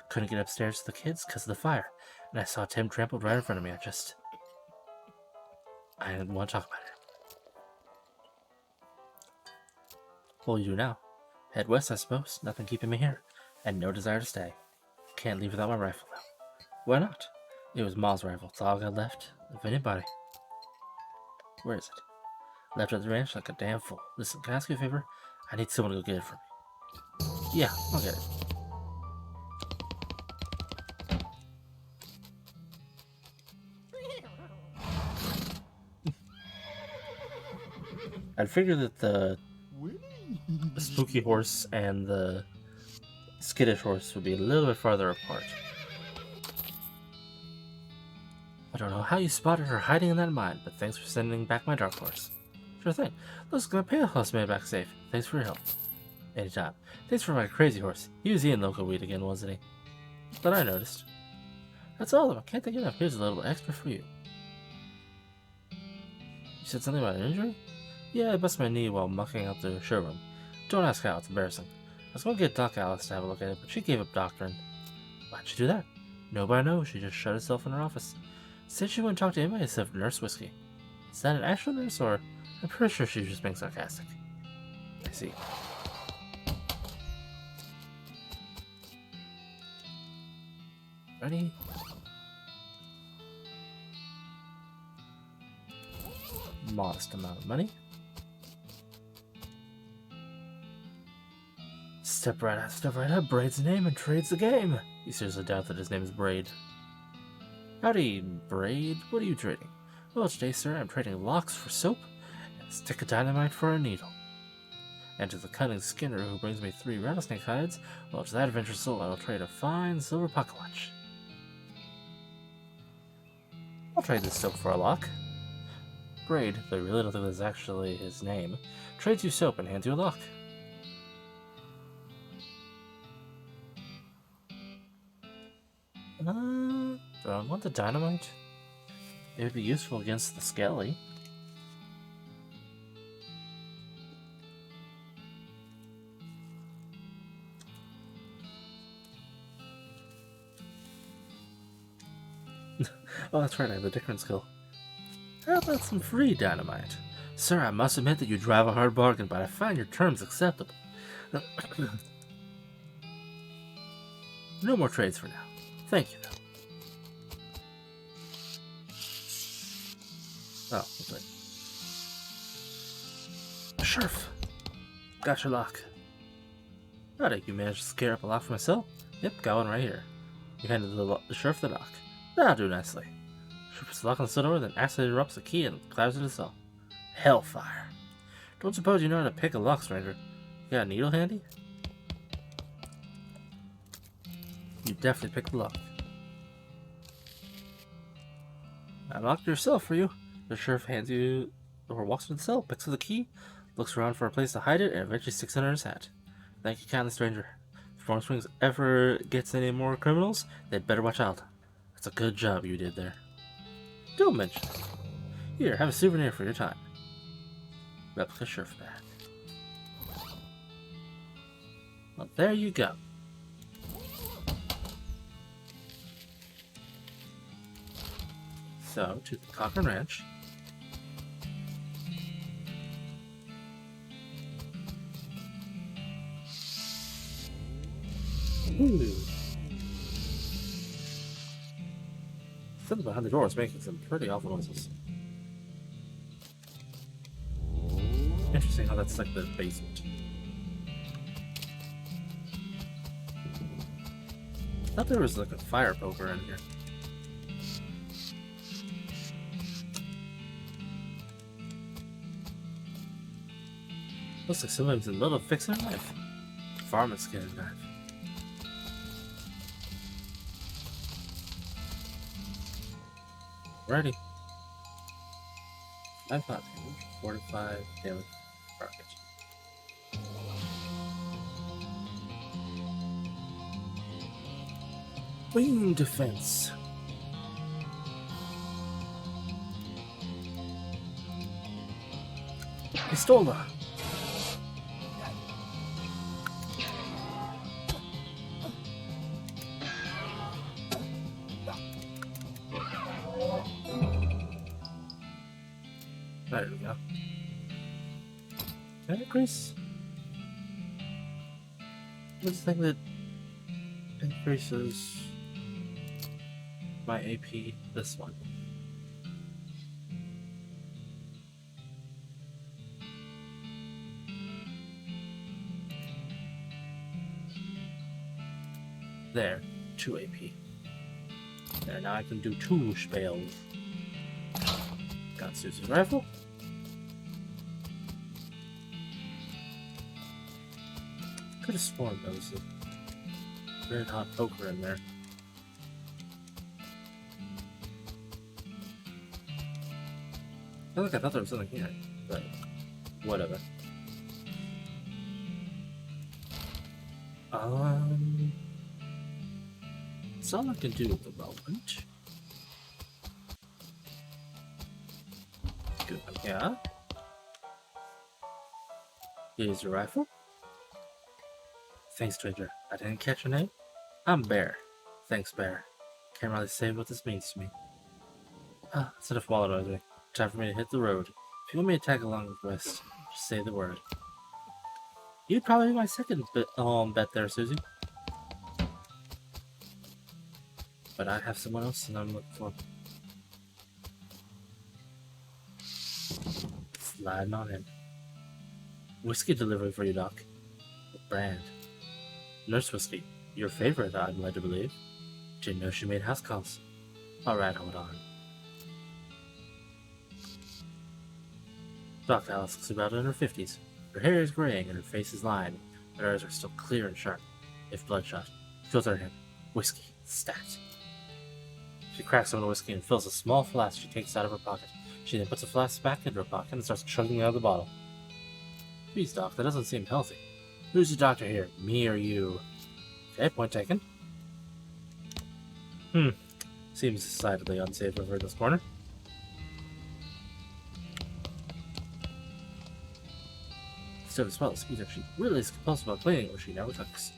Couldn't get upstairs to the kids because of the fire, and I saw Tim trampled right in front of me. I didn't want to talk about it. What will you do now? Head west, I suppose. Nothing keeping me here. And no desire to stay. Can't leave without my rifle, though. Why not? It was Ma's rifle. It's all I got left. Of anybody. Where is it? Left at the ranch like a damn fool. Listen, can I ask you a favor? I need someone to go get it for me. Yeah, I'll get it. I'd figure that the spooky horse and the skittish horse would be a little bit farther apart. I don't know how you spotted her hiding in that mine, but thanks for sending back my dark horse. Sure thing. Looks like my pale horse made it back safe. Thanks for your help. Anytime. Thanks for my crazy horse. He was eating local weed again, wasn't he? But I noticed. That's all of them. I can't think enough. Here's a little extra for you. You said something about an injury? Yeah, I busted my knee while mucking out the showroom. Don't ask how, it's embarrassing. I was going to get Doc Alice to have a look at it, but she gave up doctoring. Why'd she do that? Nobody knows. She just shut herself in her office. Said she wouldn't talk to anybody except Nurse Whiskey. Is that an actual nurse, or I'm pretty sure she was just being sarcastic. I see. Ready? Modest amount of money. Step right up. Braid's name and trade's the game. You seriously doubt that his name is Braid? Howdy, Braid. What are you trading? Well, today, sir, I'm trading locks for soap and a stick of dynamite for a needle. And to the cunning Skinner who brings me 3 rattlesnake hides, well, to that adventurous soul I will trade a fine silver pocket watch. I'll trade this soap for a lock. Braid, though you really don't think this is actually his name, trades you soap and hands you a lock. Do I want the dynamite? It would be useful against the skelly. Oh, that's right, I have a different skill. How about some free dynamite? Sir, I must admit that you drive a hard bargain, but I find your terms acceptable. No more trades for now. Thank you, though. Oh, what's that? Sheriff! Got your lock. Howdy, you managed to scare up a lock for myself? Yep, got one right here. You handed the sheriff the lock. That'll do nicely. Sheriff puts the lock on the door, then accidentally erupts the key and claps it himself. Hellfire. Don't suppose you know how to pick a lock, stranger. You got a needle handy? You definitely picked the lock. Unlocked yourself for you. The sheriff hands you, or walks to the cell, picks up the key, looks around for a place to hide it, and eventually sticks it under his hat. Thank you kindly, stranger. If Warm Springs ever gets any more criminals, they'd better watch out. That's a good job you did there. Don't mention it. Here, have a souvenir for your time. Replica sheriff bag. Well, there you go. So, to the Cochrane Ranch. Ooh. Something behind the door is making some pretty awful noises. Interesting how that's like the basement. I thought there was like a fire poker in here. Looks like somebody's in the middle of fixing a knife. Farmer's getting a knife. Ready. 5 damage, 45 damage, rocket. Wing defense. Pistola. There we go. Can I increase? What's the thing that increases my AP? This one. There, 2 AP. There, now I can do 2 spells. Got Susan's rifle. Could have sworn there was a red hot poker in there. I feel like I thought there was something here, but whatever. That's all I can do at the moment. Good, yeah. Here's your rifle. Thanks, stranger. I didn't catch your name? I'm Bear. Thanks, Bear. Can't really say what this means to me. Instead of apologizing, time for me to hit the road. If you want me to tag along with West, just say the word. You'd probably be my second bet there, Susie. But I have someone else that I'm looking for. Sliding on in. Whiskey delivery for you, Doc. What brand? Nurse whiskey. Your favorite, I'm led to believe. Didn't know she made house calls. Alright, hold on. Doc Alice looks about in her 50s. Her hair is graying and her face is lined, but her eyes are still clear and sharp, if bloodshot. Fills her hand. Whiskey. Stat. She cracks open a whiskey and fills a small flask she takes out of her pocket. She then puts the flask back into her pocket and starts chugging out of the bottle. Please, Doc, that doesn't seem healthy. Who's the doctor here, me or you? Okay, point taken. Seems decidedly unsafe over in this corner. Stove smells. He's actually really compulsive about cleaning, which she never cooks.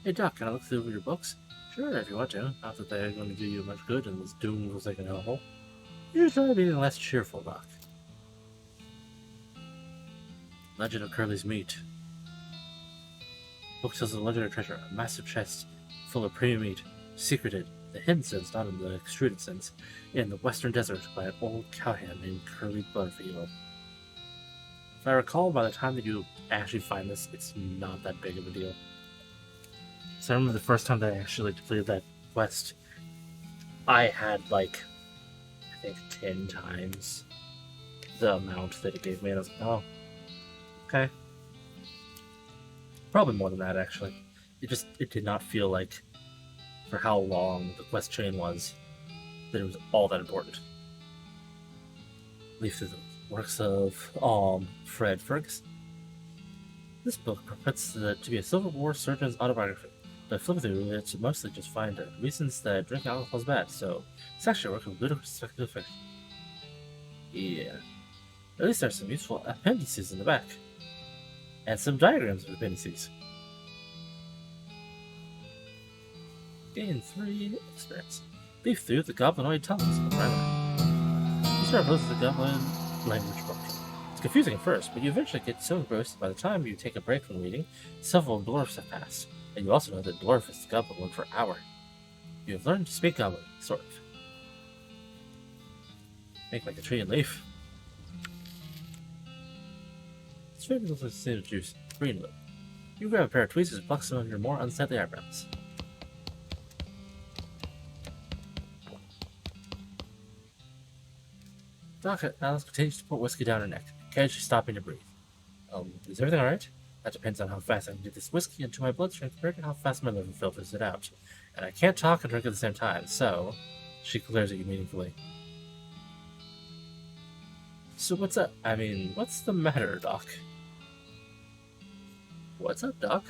Hey, Doc, can I look through your books? Sure, if you want to. Not that they're going to do you much good in this doom-forsaken hellhole. You try being less cheerful, Doc. Legend of Curly's Meat. Book tells of a legendary treasure, a massive chest full of premium meat, secreted, the hidden sense, not in the extruded sense, in the western desert by an old cowhand named Curly Butterfield. If I recall, by the time that you actually find this, it's not that big of a deal. So I remember the first time that I actually completed that quest, I had like, I think 10 times the amount that it gave me, and I was like, oh, okay. Probably more than that, actually. It did not feel like, for how long the quest chain was, that it was all that important. Leaf through the works of Fred Ferguson. This book purports to be a Civil War surgeon's autobiography, but flipping through it to mostly just find reasons that drinking alcohol is bad, so it's actually a work of ludicrous speculative fiction. Yeah. At least there's some useful appendices in the back. And some diagrams of appendices. Gain 3 experience. Beef through the goblinoid tunnels of the perimeter. You start most of the goblin language book. It's confusing at first, but you eventually get so engrossed by the time you take a break from reading, several dwarfs have passed, and you also know that dwarf is the goblin word for hour. You have learned to speak goblin, sort of. Make like a tree and leaf. It's very little to juice. Green look. You grab a pair of tweezers and pluck some of your more unsightly eyebrows. Doc Alice continues to pour whiskey down her neck, occasionally stopping to breathe. Is everything alright? That depends on how fast I can get this whiskey into my bloodstream compared to how fast my liver filters it out. And I can't talk and drink at the same time, so... She glares at you meaningfully. So what's up? I mean, what's the matter, Doc? What's up, Doc?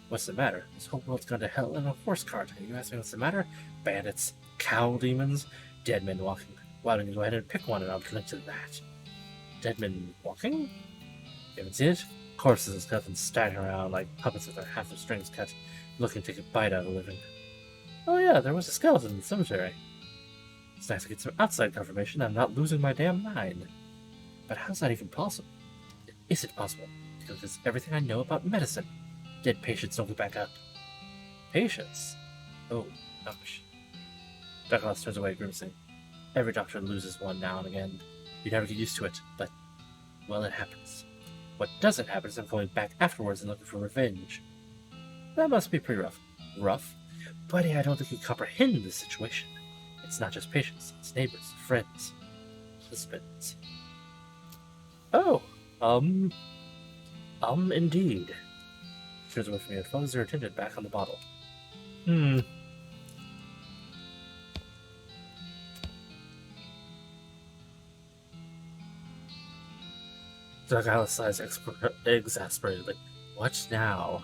What's the matter? This whole world's gone to hell in a horse cart, and you ask me what's the matter? Bandits, cow demons, dead men walking. Why don't you go ahead and pick one and I'll connect to that? Dead men walking? You haven't seen it? Corpses and skeletons staggering around like puppets with half their strings cut, looking to take a bite out of the living. Oh yeah, there was a skeleton in the cemetery. It's nice to get some outside confirmation that I'm not losing my damn mind. But how's that even possible? Is it possible? Because it's everything I know about medicine. Dead patients don't get back up. Patients? Oh, ouch. Douglas turns away, grimacing. Every doctor loses one now and again. You never get used to it, but, well, it happens. What doesn't happen is I'm going back afterwards and looking for revenge. That must be pretty rough. Rough? Buddy, I don't think you comprehend the situation. It's not just patients, it's neighbors, friends, husbands. Oh, indeed. Turns away from you and focuses her attention back on the bottle. Doug Alice sighs exasperatedly. What now?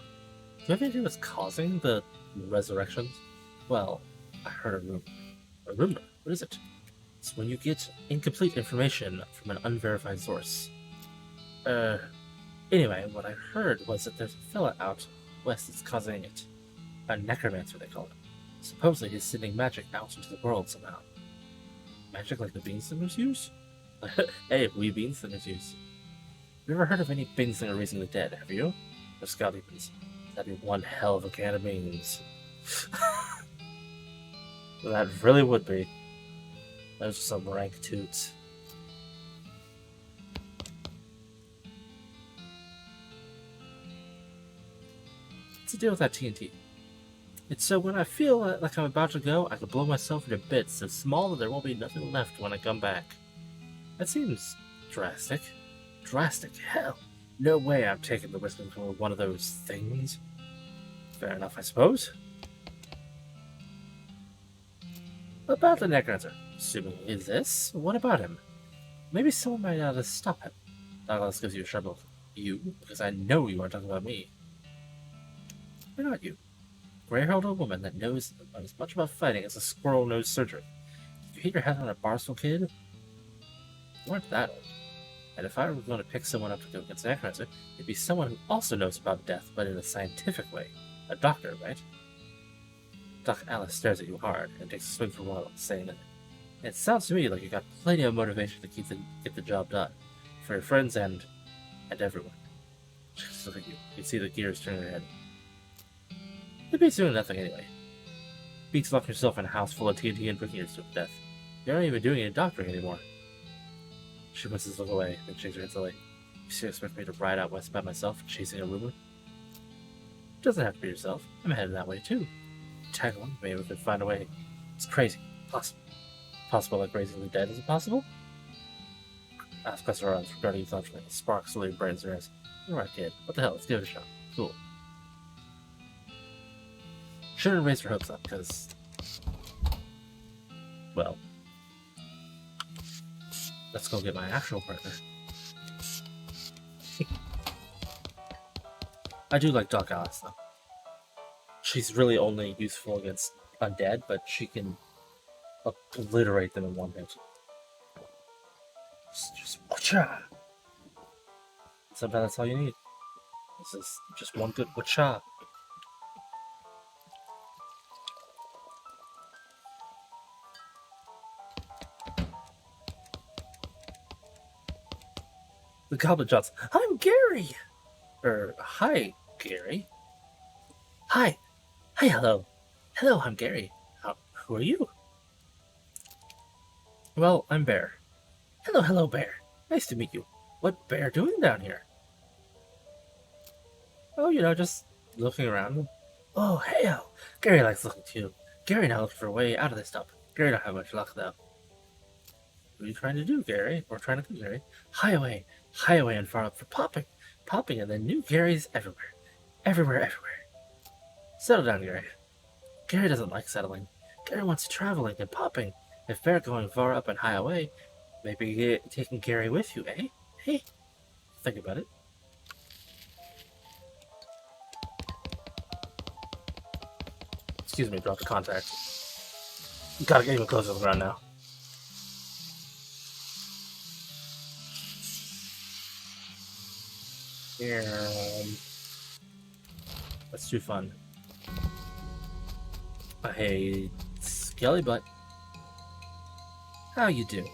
Do you have any idea what's causing the resurrections? Well, I heard a rumor. A rumor? What is it? It's when you get incomplete information from an unverified source. Anyway, what I heard was that there's a fella out west that's causing it. A necromancer, they call it. Supposedly he's sending magic out into the world somehow. Magic like the Beanslingers use? Hey, we Beanslingers use. Have you ever heard of any Beanslinger raising the dead, have you? Or Scout Demons? That'd be one hell of a can of beans. That really would be. Those are some rank toots. What's the deal with that TNT? It's so when I feel like I'm about to go, I can blow myself into bits so small that there won't be nothing left when I come back. That seems drastic. Drastic? Hell, no way I'm taking the wisdom for one of those things. Fair enough, I suppose. About the necromancer, assuming he is this, what about him? Maybe someone might know how to stop him. Douglas gives you a sharp look. You? Because I know you aren't talking about me. Why not you? Gray-haired old woman that knows as much about fighting as a squirrel-nosed surgeon. If you hit your head on a barstool kid, you aren't that old. And if I were going to pick someone up to go against an necromancer, it'd be someone who also knows about death, but in a scientific way. A doctor, right? Doc Alice stares at you hard and takes a swing for a while, saying that it sounds to me like you got plenty of motivation to get the job done. For your friends and everyone. Just look at you. You can see the gears turning her head. You'd be doing nothing anyway. Beats locking yourself in a house full of TNT and drinking yourself to death. You aren't even doing any doctoring anymore. She winces to look away, then shakes her head slowly. You still expect me to ride out west by myself, chasing a rumor? It doesn't have to be yourself. I'm headed that way too. Tag along, maybe we could find a way. It's crazy. Possible. Possible like raising the dead, is it possible? Ask Professor Arons regarding his option. A spark slowly burns her eyes. You're right, kid. What the hell? Let's give it a shot. Cool. Shouldn't raise her hopes up, because... well... let's go get my actual partner. I do like Doc Alice, though. She's really only useful against undead, but she can obliterate them in one hit. Just whatcha! Sometimes that's all you need. This is just one good whatcha. The Goblin Jots. I'm Gary! Hi, Gary. Hi. Hi, hello. Hello, I'm Gary. Who are you? Well, I'm Bear. Hello, Bear. Nice to meet you. What Bear doing down here? Oh, just looking around. Oh, hey-o. Gary likes looking too. Gary now looking for a way out of this dump. Gary don't have much luck, though. What are you trying to do, Gary? Or trying to do, Gary? Highway and far up for popping. Popping, and then new Garys everywhere. Everywhere. Settle down, Gary. Gary doesn't like settling. Gary wants traveling and popping. If Bear going far up and high away, maybe taking Gary with you, eh? Hey, think about it. Excuse me, drop the contact. Gotta get even closer to the ground now. That's too fun. Hey, Skelly Butt. How you do?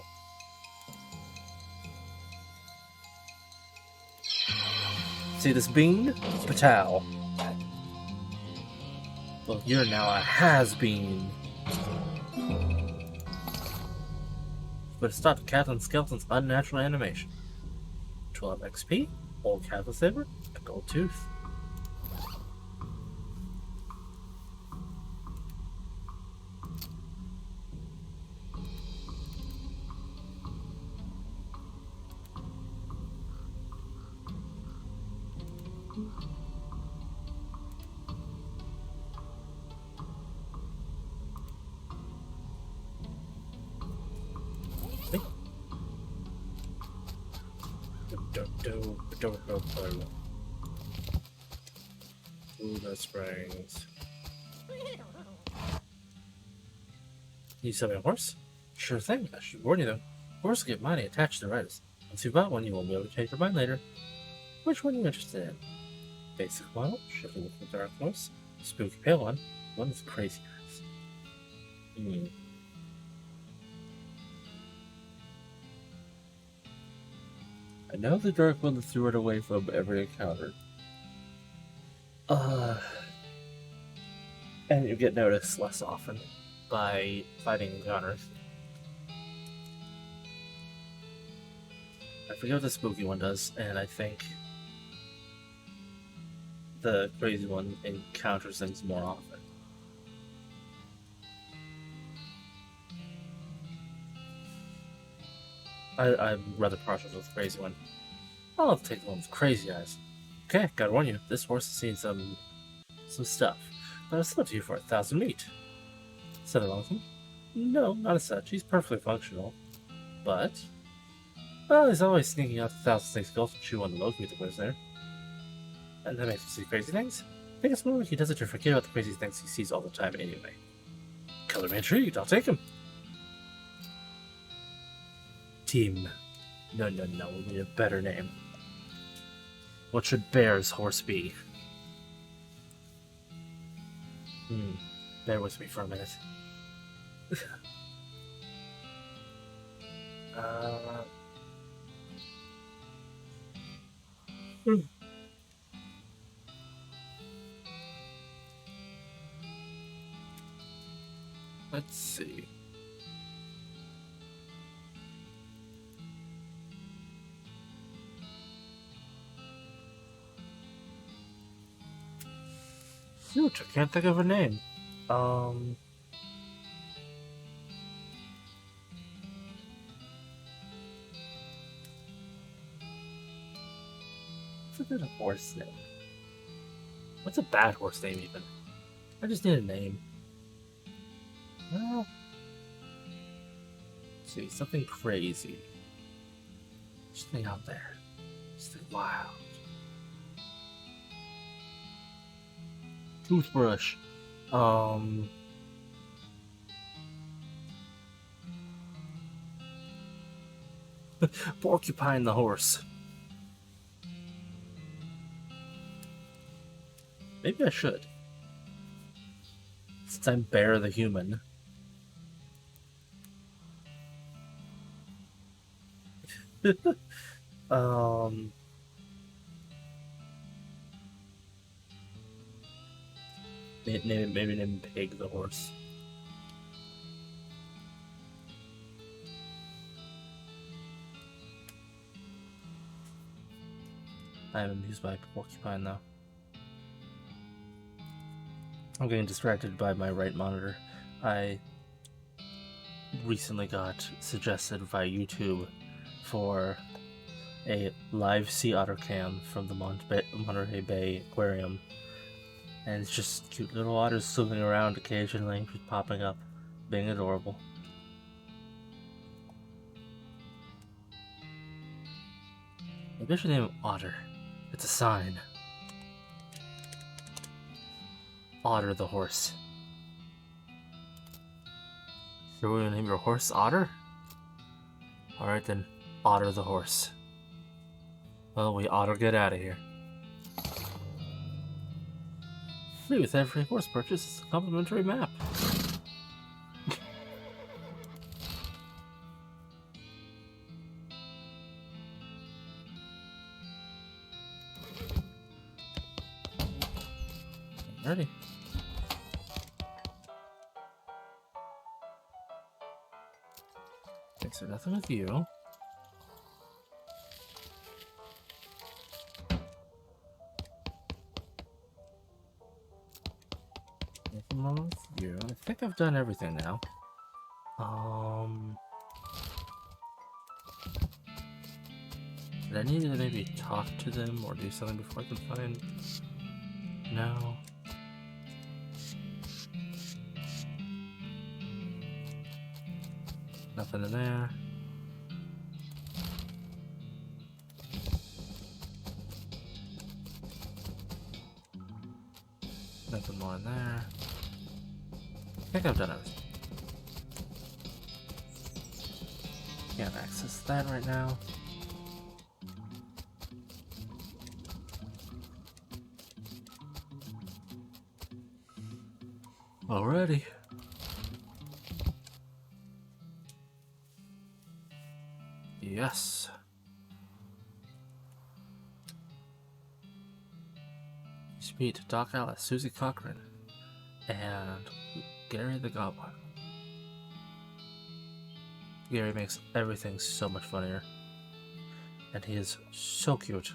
See this bean? Patow. Well, you're now a has-been. But stop Captain Skeleton's unnatural animation. 12 XP, old Captain Saber, a gold tooth. Ooh, that springs. You sell me a horse? Sure thing. I should warn you though. Horses get mighty attached to riders. Once you've bought one, you won't be able to change your mind later. Which one are you interested in? Basic model, shifting with the dark horse. Spooky pale one with crazy eyes. I know the Dark One threw it away from every encounter. And you get noticed less often by fighting encounters. I forget what the spooky one does, and I think the crazy one encounters things more often. I'm rather partial to the crazy one. I'll take the one with crazy eyes. Okay, gotta warn you, this horse has seen some stuff, but I'll sell it to you for 1,000 meat. Said Loathing? No, not as such. He's perfectly functional. But, well, he's always sneaking out to 1,000 skulls to chew on the local that lives there. And that makes him see crazy things. I think it's more like he does it to forget about the crazy things he sees all the time anyway. Color me intrigued, I'll take him. Team. No, we need a better name. What should Bear's horse be? Bear with me for a minute. Let's see. Shoot, I can't think of a name. What's a good horse name? What's a bad horse name, even? I just need a name. Well, let's see, something crazy. Something out there. Something wild. Toothbrush. Porcupine the horse. Maybe I should. Since I'm Bear the human. Maybe name Pig the horse. I am amused by Porcupine though. I'm getting distracted by my right monitor. I recently got suggested via YouTube for a live sea otter cam from the Monterey Bay Aquarium. And it's just cute little otters swimming around occasionally, just popping up, being adorable. Maybe I should name him Otter. It's a sign. Otter the horse. Are we gonna name your horse Otter? Alright then, Otter the horse. Well, we ought to get out of here. Free with every horse purchase, a complimentary map. Ready. Okay, so nothing with you. Nothing wrong with you. I think I've done everything now. Did I need to maybe talk to them or do something before I can find... No. Nothing in there. Nothing more in there. I think I've done everything. Can't access that right now. Alrighty. Yes. You meet Doc Alice, Susie Cochran, and Gary the Goblin. Gary makes everything so much funnier. And he is so cute.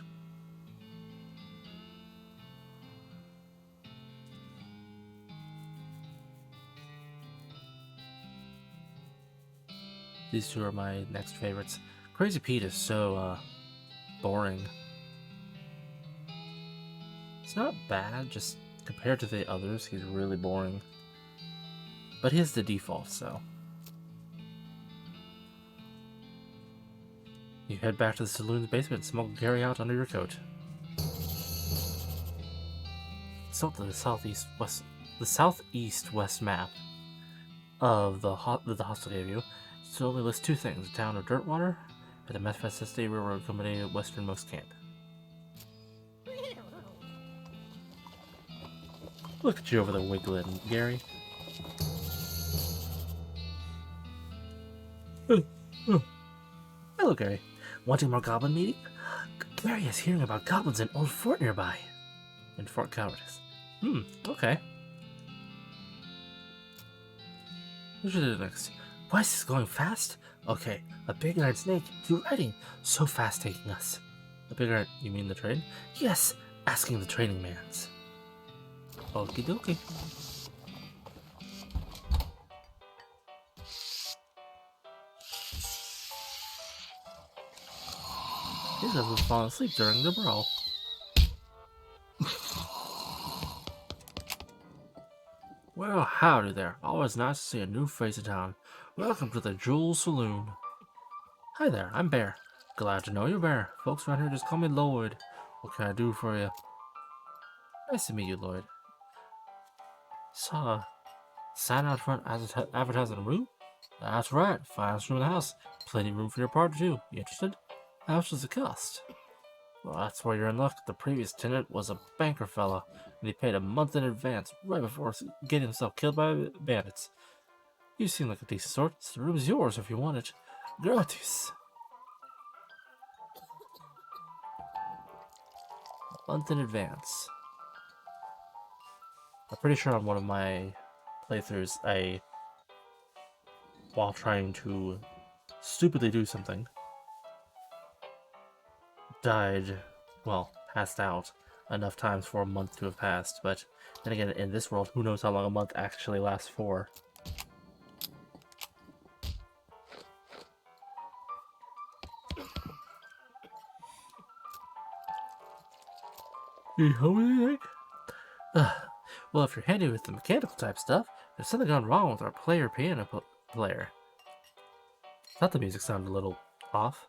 These two are my next favorites. Crazy Pete is so boring. It's not bad, just compared to the others, he's really boring. But he is the default, so. You head back to the saloon's basement and smoke Gary out under your coat. So the southeast west map of the hostel gave you. It only lists two things: the town of Dirtwater and the Methodist Railroad Company westernmost camp. Look at you over there wiggling, Gary. Hello, Gary. Wanting more goblin meeting? Gary is hearing about goblins in Old Fort nearby. In Fort Cowardice. Okay. What should I do next? Why is this going fast? Okay, a big iron snake. You're riding. So fast taking us. A big iron... You mean the train? Yes, asking the training mans. Okie dokie. These guys will fall asleep during the brawl. Well, howdy there. Always nice to see a new face in town. Welcome to the Jewel Saloon. Hi there, I'm Bear. Glad to know you, Bear. Folks around here just call me Lloyd. What can I do for you? Nice to meet you, Lloyd. Saw a sign out front advertising a room? That's right, finest room in the house. Plenty of room for your party, too. You interested? How much does it cost? Well, that's where you're in luck. The previous tenant was a banker fella, and he paid a month in advance, right before getting himself killed by bandits. You seem like a decent sort, so the room's yours if you want it. Gratis. A month in advance. I'm pretty sure on one of my playthroughs, while trying to stupidly do something, passed out enough times for a month to have passed, but then again, in this world, who knows how long a month actually lasts for. You home anything? Well, if you're handy with the mechanical type stuff, there's something gone wrong with our piano player. Thought the music sounded a little off.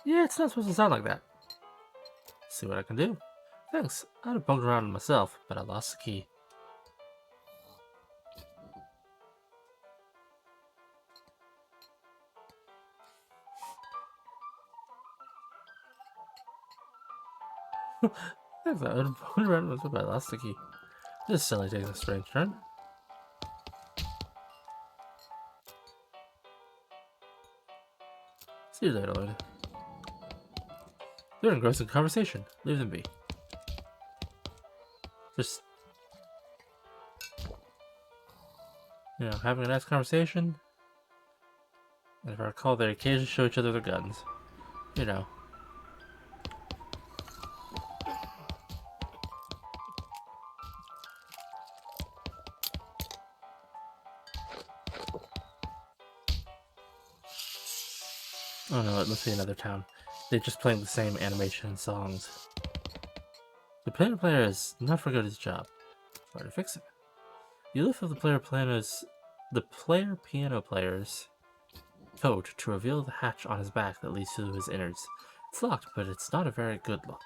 Yeah, it's not supposed to sound like that. See what I can do. Thanks. I'd have poked around myself, but I lost the key. Thanks, I would run with my last sticky. This silly takes a strange turn. See you later, Lloyd. They're engrossed in conversation. Leave them be. Just, having a nice conversation. And if I recall, they occasionally show each other their guns. You know. Oh no, it must be another town. They're just playing the same animation and songs. The player is not forgot his job. Where to fix it? You lift up the player piano player's coat to reveal the hatch on his back that leads to his innards. It's locked, but it's not a very good lock.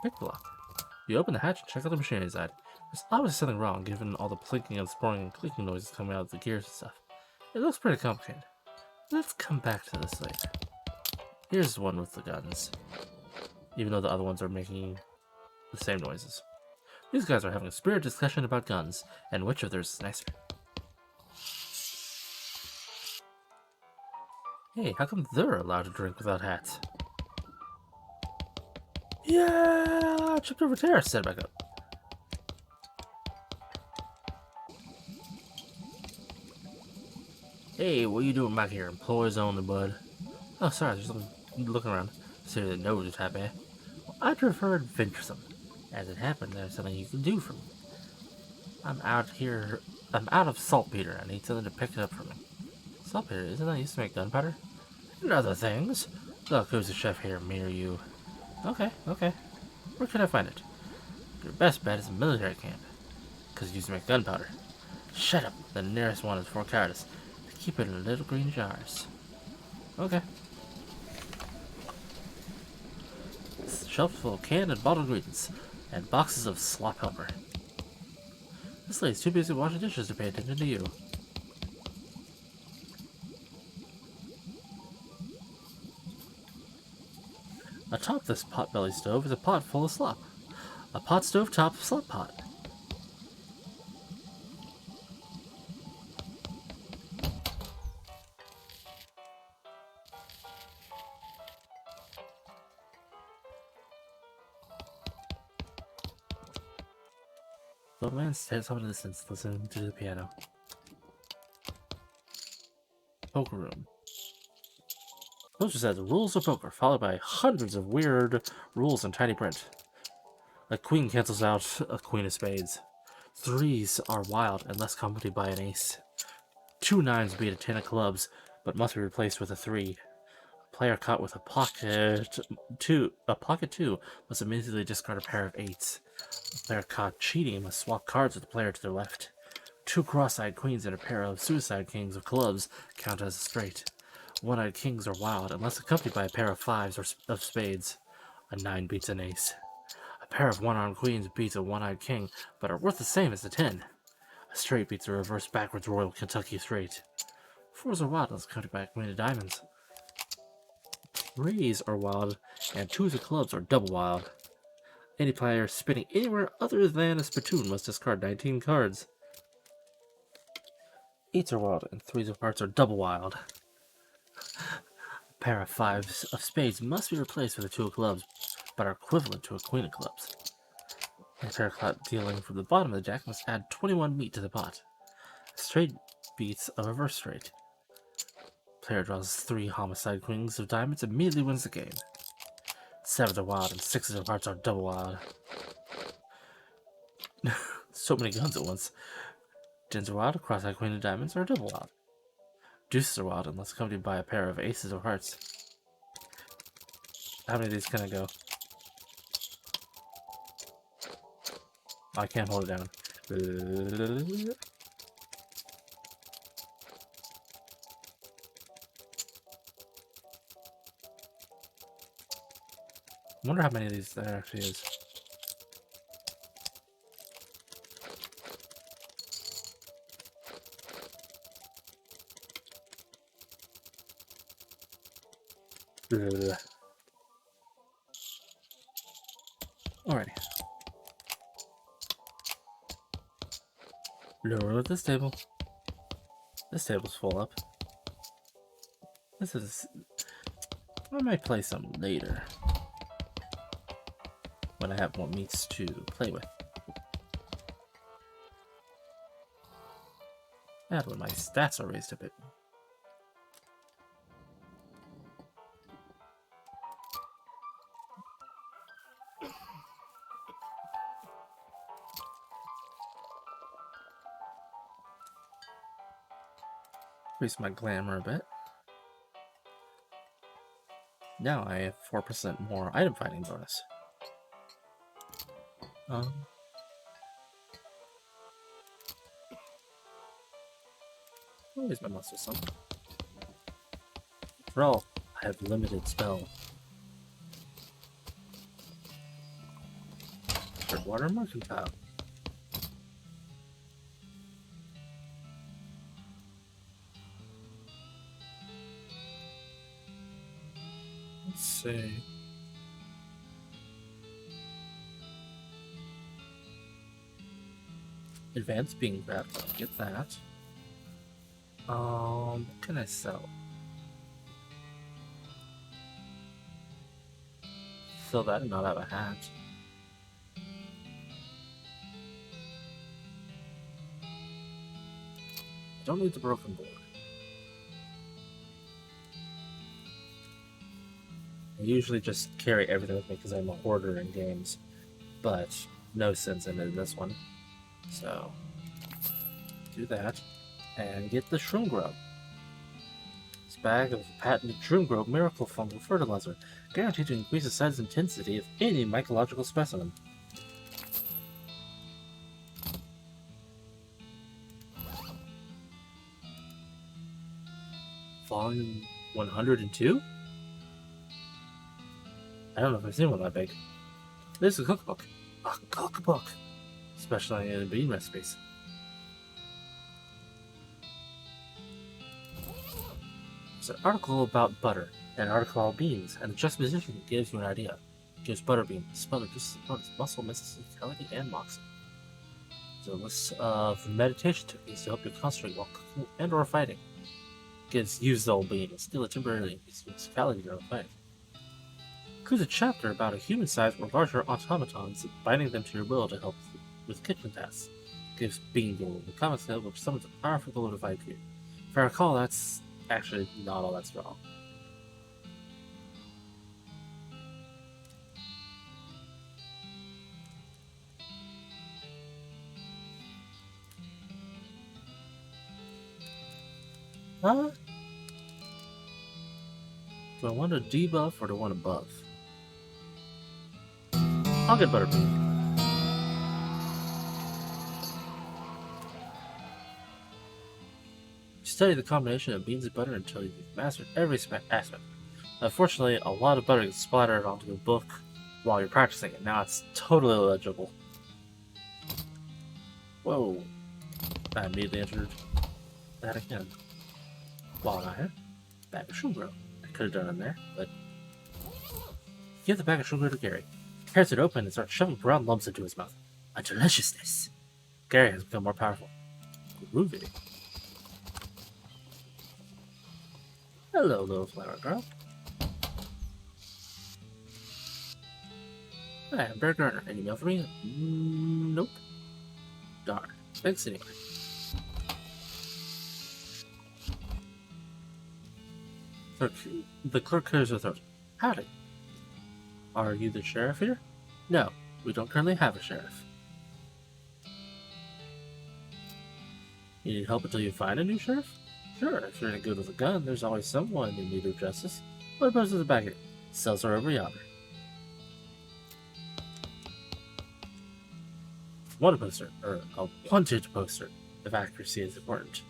Pick the lock. You open the hatch and check out the machine inside. There's obviously something wrong, given all the plinking and sporing and clicking noises coming out of the gears and stuff. It looks pretty complicated. Let's come back to this later. Here's the one with the guns. Even though the other ones are making the same noises. These guys are having a spirited discussion about guns, and which of theirs is nicer. Hey, how come they're allowed to drink without hats? Yeah! Tripped over terrace, set back up. Hey, what you doing back here? Employees only, bud. Oh, sorry, just looking around. See the nose is happy. Well, I prefer adventuresome. As it happened, there's something you can do for me. I'm out of saltpeter. I need something to pick it up for me. Saltpeter, isn't that used to make gunpowder? And other things. Look, who's the chef here? Me or you? Okay. Where can I find it? Your best bet is a military camp. Because it used to make gunpowder. Shut up. The nearest one is Fort Cardis. They keep it in little green jars. Okay. Shelf full of canned and bottled ingredients. And boxes of slop helper. This lady's too busy washing dishes to pay attention to you. Atop this potbelly stove is a pot full of slop. A pot stove top slop pot. The man stands off in the distance, listening to the piano. Poker room. Poster says rules of poker, followed by hundreds of weird rules in tiny print. A queen cancels out a queen of spades. Threes are wild unless accompanied by an ace. 2 nines beat a 10 of clubs, but must be replaced with a 3. A player caught with a pocket two must immediately discard a pair of 8s. A player caught cheating must swap cards with the player to their left. 2 cross-eyed queens and a pair of suicide kings of clubs count as a straight. 1-eyed kings are wild unless accompanied by a pair of 5s or of spades. A 9 beats an ace. A pair of 1-armed queens beats a 1-eyed king, but are worth the same as a 10. A straight beats a reverse backwards Royal Kentucky straight. 4s are wild unless accompanied by a queen of diamonds. 3s are wild, and 2s of clubs are double wild. Any player spinning anywhere other than a spittoon must discard 19 cards. 8s are wild, and 3s of hearts are double wild. A pair of 5s of spades must be replaced with a 2 of clubs, but are equivalent to a queen of clubs. A pair of clubs dealing from the bottom of the deck must add 21 meat to the pot. A straight beats a reverse straight. Player draws 3 homicide queens of diamonds and immediately wins the game. 7s are wild and 6s of hearts are double wild. So many guns at once. 10s are wild, cross-eyed queen of diamonds are double wild. Deuces are wild unless accompanied by a pair of aces of hearts. How many of these can I go? I can't hold it down. I wonder how many of these there actually is. Alrighty. Lower with this table. This table's full up. This is... I might play some later. When I have more meats to play with. And when my stats are raised a bit. Increase my glamour a bit. Now I have 4% more item finding bonus. Where's my muscle son? For all, I have limited spell. Water mercantile. Let's see. Advanced being grabbed. Get that. What can I sell? Sell that and not have a hat. I don't need the broken board. I usually just carry everything with me because I'm a hoarder in games, but no sense in it in this one. So, do that, and get the Shroom Grub. This bag of patented Shroom Grub miracle fungal fertilizer, guaranteed to increase the size and intensity of any mycological specimen. Volume 102? I don't know if I've seen one that big. This is a cookbook. A cookbook! Specializing in bean recipes. There's an article about butter, an article about beans, and the juxtaposition gives you an idea. It gives butterbean, spell reduces opponent's muscle, mysticality, and moxie. There's a list of meditation techniques to help you concentrate while cooking and or fighting. Use the old bean and steal it temporarily increase musicality during fight. Includes a chapter about a human-sized or larger automatons, binding them to your will to help with kitchen tasks. Gives bean gold, the common skill which summons a powerful goal to fight you. If I recall, that's actually not all that strong. Huh? Do I want a debuff or do I want a buff? I'll get butterbean. Study the combination of beans and butter until you've mastered every aspect. Unfortunately, a lot of butter gets splattered onto the book while you're practicing it. Now it's totally illegible. Whoa. I immediately entered that again. While I had bag of sugar. I could have done it there, but give the bag of sugar to Gary. He tears it open and starts shoving brown lumps into his mouth. A deliciousness. Gary has become more powerful. Groovy. Hello, little flower girl. Hi, I'm Bear Garner. Any mail for me? Nope. Darn. Thanks anyway. The clerk clears her throat. Howdy. Are you the sheriff here? No, we don't currently have a sheriff. You need help until you find a new sheriff? Sure, if you're any good with a gun, there's always someone in need of justice. What poster is back here? Cells are over yonder. Wanted poster, or a wanted poster, if accuracy is important.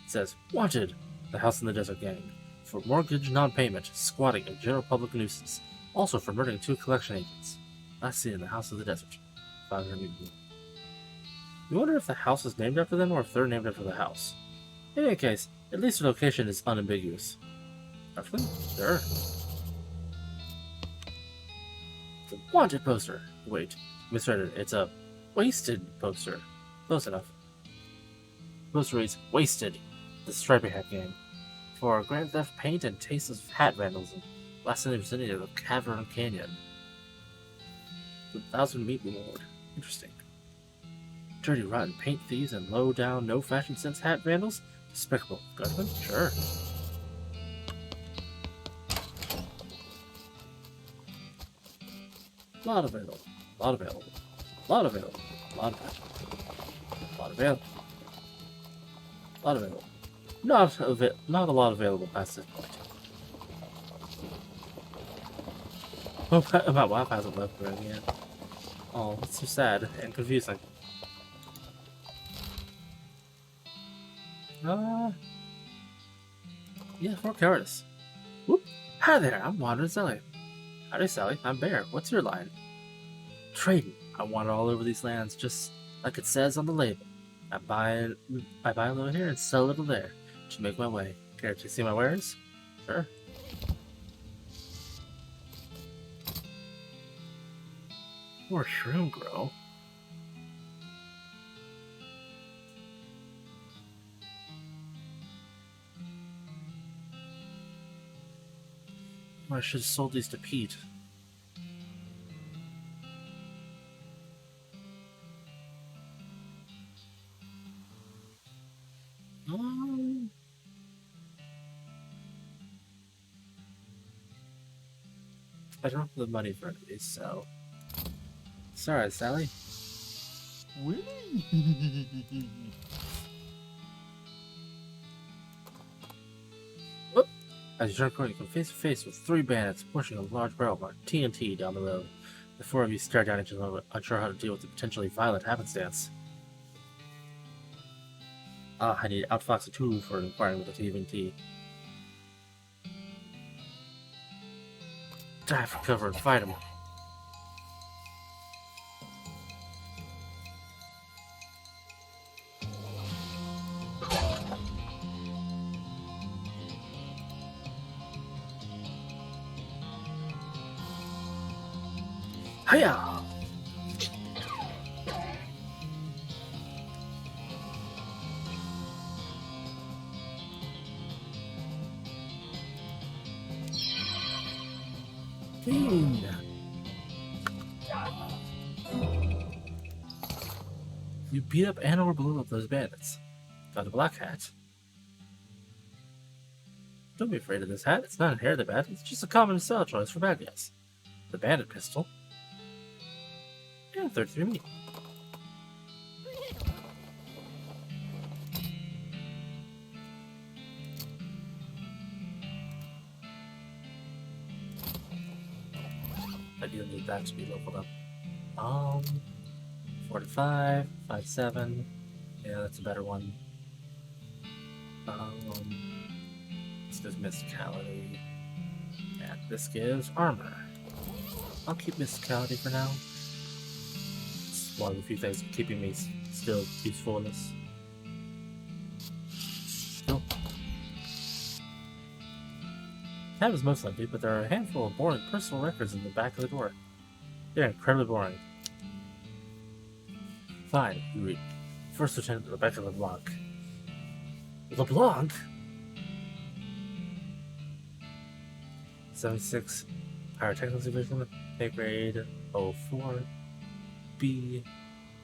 It says, Wanted! The House in the Desert Gang. For mortgage non-payment, squatting, and general public nuisance. Also for murdering 2 collection agents. Last seen in the House of the Desert. 500 people. You wonder if the house is named after them or if they're named after the house. In any case, at least the location is unambiguous. Actually, sure. a wanted poster. Wait, misread it. It's a wasted poster. Close enough. Poster reads, Wasted, the Stripey Hat Gang. For grand theft paint and tasteless hat vandalism. Last in the vicinity of the Cavern Canyon. 1,000 meat reward. Interesting. Dirty, rotten paint thieves and low-down, no-fashion sense hat vandals? Despicable. Gunman? Sure. Lot available. Lot available. Lot available. Lot available. Lot available. Lot available. Not a lot available past this point. Oh, my WAP hasn't left room yet. Oh, that's so sad and confusing. Yeah, for cowardice. Whoop. Hi there, I'm Wandering Sally. Howdy, Sally. I'm Bear. What's your line? Trading. I want it all over these lands, just like it says on the label. I buy a little here and sell a little there to make my way. Care to see my wares? Sure. More shroom grow. I should have sold these to Pete. I don't have the money for any of these, so... Sorry, Sally. Whoop. As you turn corner, you come face to face with 3 bandits pushing a large barrel marked TNT down the road. The 4 of you stare down each other, unsure how to deal with the potentially violent happenstance. I need Outfox a 2 for inquiring with the TNT. Dive for cover and fight him. Hiya! You beat up and or blew up those bandits. Got a black hat. Don't be afraid of this hat. It's not inherently bad. It's just a common style choice for bad guys. The bandit pistol. Yeah, 33 meat. I do need that to be leveled up. 45, 57. Yeah, that's a better one. This gives mysticality. And this gives armor. I'll keep mysticality for now. It's one of the few things keeping me still useful in this. Cool. That was most empty, but there are a handful of boring personal records in the back of the door. They're incredibly boring. Fine, you read. First Lieutenant Rebecca LeBlanc. LeBlanc? 76 Pyrotechnics Division, pay grade 04, B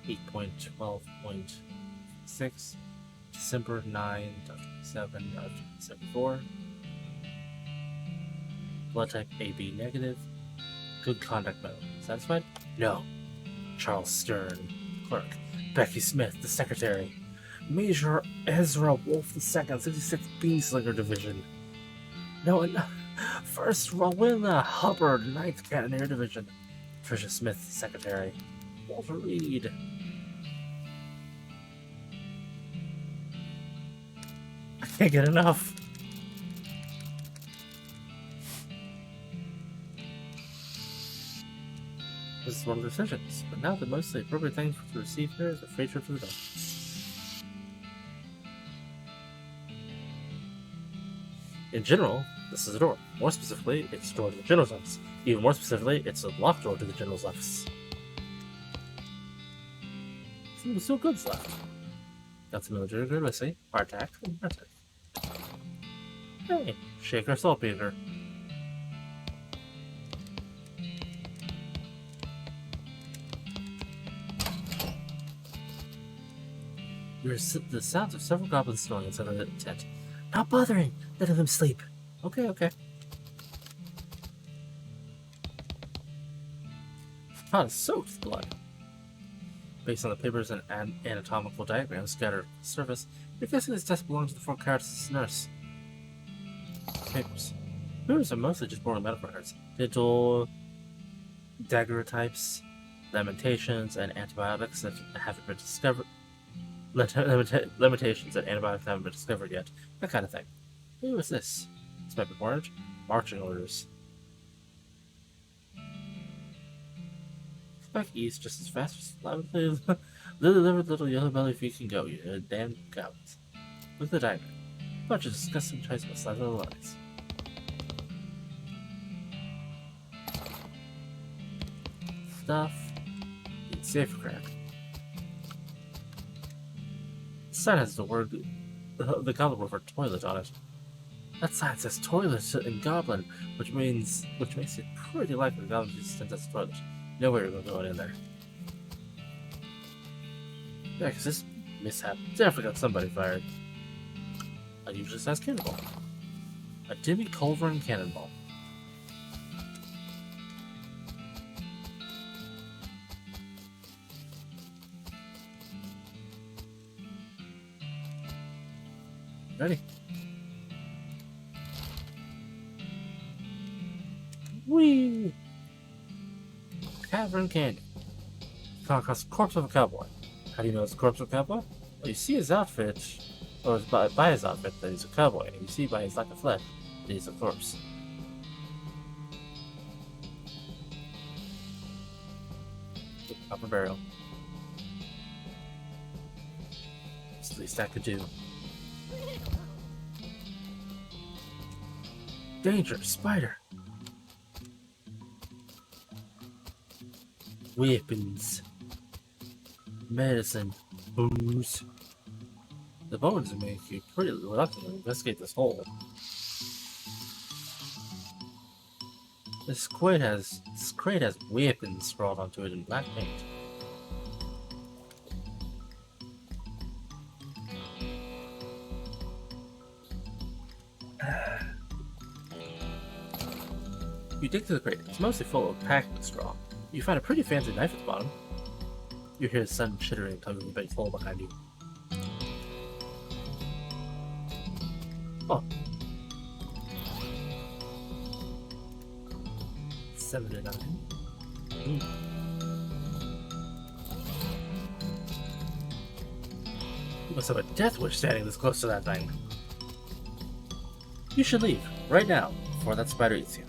8.12.6, December 9, 2007, blood type AB negative, good conduct medal. Satisfied? No. Charles Stern, clerk. Becky Smith, the secretary. Major Ezra Wolf II, 66 Beanslinger Division. No, First Rowena Hubbard, 9th Cannoneer Division. Tricia Smith, secretary. Walter Reed. I can't get enough. This is one of the decisions, but now the mostly appropriate thing to receive here is a free trip to the dome. In general, this is a door. More specifically, it's a door to the general's office. Even more specifically, it's a locked door to the general's office. Some goods left. Got some military good, let's see. Hardtack. Hey, shaker saltpeter. There's the sounds of several goblins snoring inside of the tent. Not bothering! Letting them sleep. Okay, okay. The pot is soaked with blood. Based on the papers and anatomical diagrams scattered on the surface, you're guessing this test belongs to the 4 characters' nurse. Papers. Papers are mostly just boring medical records. Dental, daguerreotypes, lamentations, and antibiotics that haven't been discovered. Limitations that antibiotics haven't been discovered yet. That kind of thing. Who is this? This might be important. Marching orders. Back east just as fast as little yellow belly feet can go, you damn goblins. Look at the diagram. Bunch of disgusting traits with slight little lines. Stuff. Safe crack. The sign has the word, the goblin word for toilet on it. That sign says toilet in goblin, which makes it pretty likely the goblin just sent us a toilet. No way we're going in there. Yeah, because this mishap definitely got somebody fired. Unusually sized cannonball. A Demi Culverin cannonball. Ready? Whee! Cavern Canyon. Come across the corpse of a cowboy. How do you know it's the corpse of a cowboy? Well, you see his outfit, or by his outfit that he's a cowboy, and you see by his lack of flesh that he's a corpse. Copper barrel. It's the least I could do. Danger, spider. Weapons. Medicine. Booze. The bones make you pretty reluctant to investigate this hole. This crate has weapons scrawled onto it in black paint. You dig through the crate. It's mostly full of packing straw. You find a pretty fancy knife at the bottom. You hear the sun chittering tugging the big hole behind you. Oh. 79. You must have a death wish standing this close to that thing. You should leave, right now, before that spider eats you.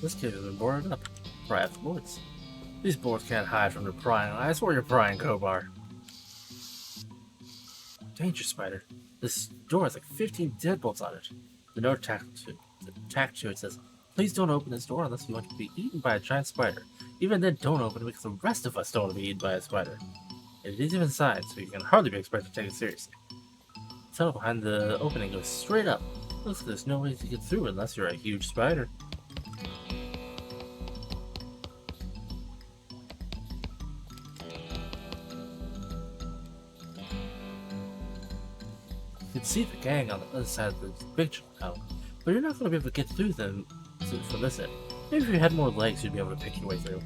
This cave has been boarded up. Pry out the boards. These boards can't hide from your prying eyes or your prying crowbar. Danger, spider. This door has like 15 deadbolts on it. The note tacked to it says, "Please don't open this door unless you want to be eaten by a giant spider. Even then, don't open it because the rest of us don't want to be eaten by a spider." It is even inside, so you can hardly be expected to take it seriously. The tunnel behind the opening goes straight up. Looks like there's no way to get through unless you're a huge spider. You can see the gang on the other side of the big tunnel, but you're not going to be able to get through them from this end. Maybe if you had more legs, you'd be able to pick your way through.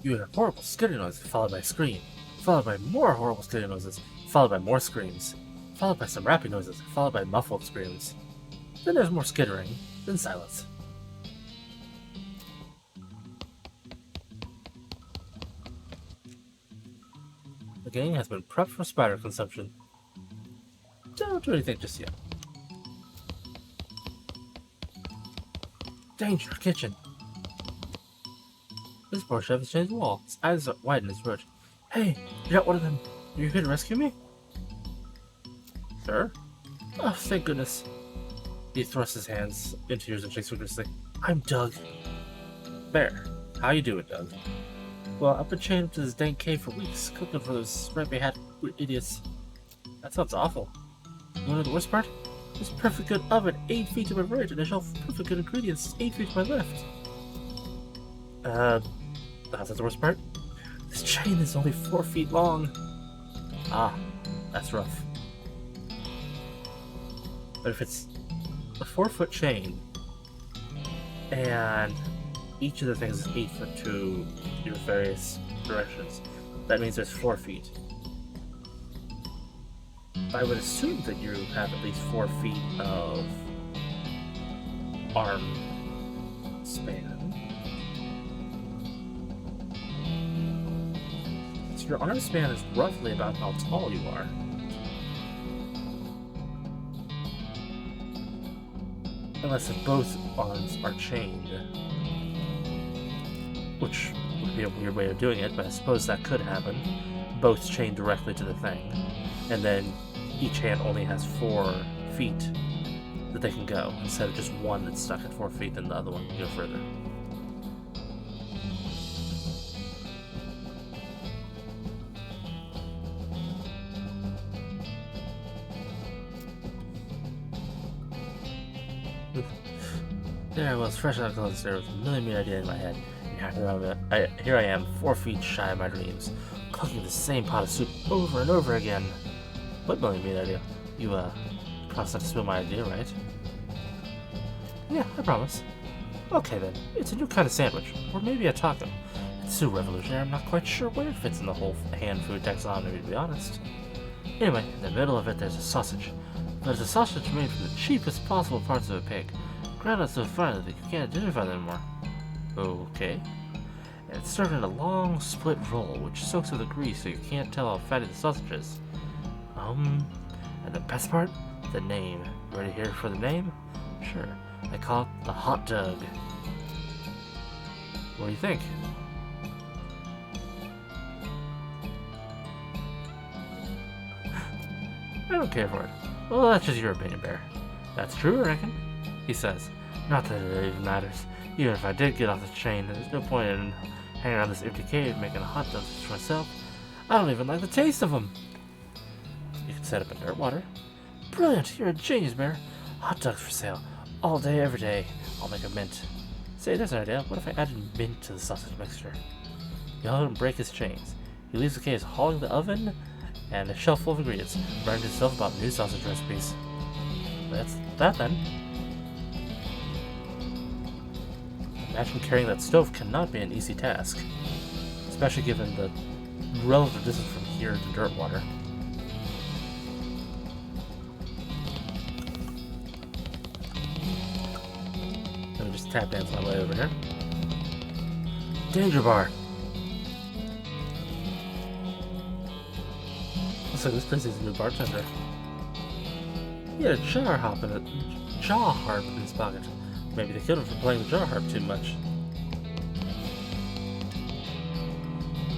You hear a horrible skittering noise followed by a scream, followed by more horrible skittering noises, followed by more screams, followed by some rapping noises, followed by muffled screams. Then there's more skittering, then silence. gang has been prepped for spider consumption. Don't do anything just yet. Danger, kitchen! This poor chef has changed the wall. His eyes are wide in his roach. Hey, you're not one of them. You're here to rescue me? Sir? Oh, thank goodness. He thrusts his hands into yours and shakes vigorously. I'm Doug. Bear, how you doing, Doug? Well, I've been chained up to this dank cave for weeks, cooking for those stripy-hat idiots. That sounds awful. You wanna know the worst part? This perfect good oven 8 feet to my right, and a shelf of perfect good ingredients 8 feet to my left. That's the worst part? This chain is only 4 feet long. Ah, that's rough. But if it's a 4-foot chain, and each of the things is 8 foot to your various directions, that means there's 4 feet. I would assume that you have at least 4 feet of arm span. So your arm span is roughly about how tall you are. Unless if both arms are chained. Which would be a weird way of doing it, but I suppose that could happen. Both chained directly to the thing. And then each hand only has 4 feet that they can go, instead of just one that's stuck at 4 feet, then the other one can go further. There I was, fresh out of college there with a million idea in my head. And here I am, 4 feet shy of my dreams, cooking the same pot of soup over and over again. What million idea? You promise not to spill my idea, right? Yeah, I promise. Okay then, it's a new kind of sandwich, or maybe a taco. It's so revolutionary, I'm not quite sure where it fits in the whole hand food taxonomy, to be honest. Anyway, in the middle of it there's a sausage. But it's a sausage made from the cheapest possible parts of a pig, ground out so finely that you can't identify them anymore. Okay. And it's served in a long, split roll, which soaks with the grease so you can't tell how fatty the sausage is. And the best part? The name. You ready here for the name? Sure. I call it the Hot Dog. What do you think? I don't care for it. Well, that's just your opinion, Bear. That's true, I reckon, he says. Not that it even matters. Even if I did get off the chain, there's no point in hanging around this empty cave making a hot dog for myself. I don't even like the taste of them. You can set up in dirt water. Brilliant! You're a genius, Bear. Hot dogs for sale. All day, every day. I'll make a mint. Say, there's an idea. What if I added mint to the sausage mixture? You help him break his chains. He leaves the cave hauling the oven and a shelf full of ingredients, burning himself about new sausage recipes. That's that then. Imagine carrying that stove cannot be an easy task, especially given the relative distance from here to dirt water. Let me just tap dance my way over here. Danger bar! Looks like this place is a new bartender. He had a jar harp in his pocket. Maybe they killed him for playing the jar harp too much.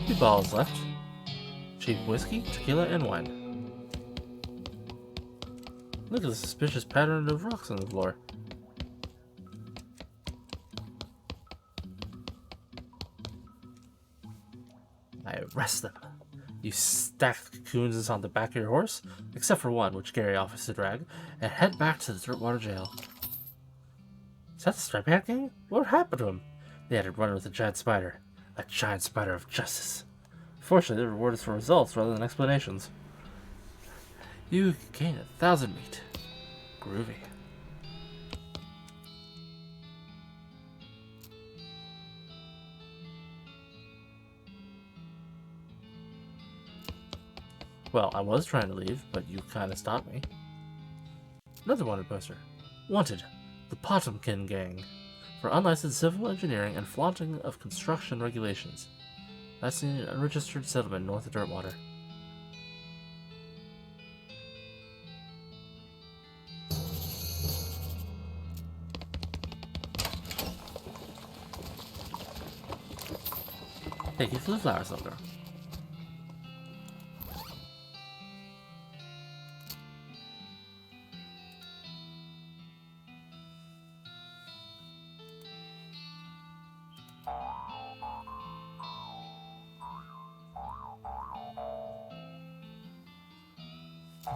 2 bottles left. Cheap whiskey, tequila, and wine. Look at the suspicious pattern of rocks on the floor. I arrest them. You stack the cocoons on the back of your horse, except for one, which Gary offers to drag, and head back to the Dirtwater jail. Is that the Striped Hat gang? What happened to him? They had to run with a giant spider. A giant spider of justice. Fortunately, the reward is for results rather than explanations. You gain 1,000 meat. Groovy. Well, I was trying to leave, but you kinda stopped me. Another wanted poster. Wanted. The Potemkin Gang. For unlicensed civil engineering and flaunting of construction regulations. That's in an unregistered settlement north of Dirtwater. Thank you for the flowers, little girl.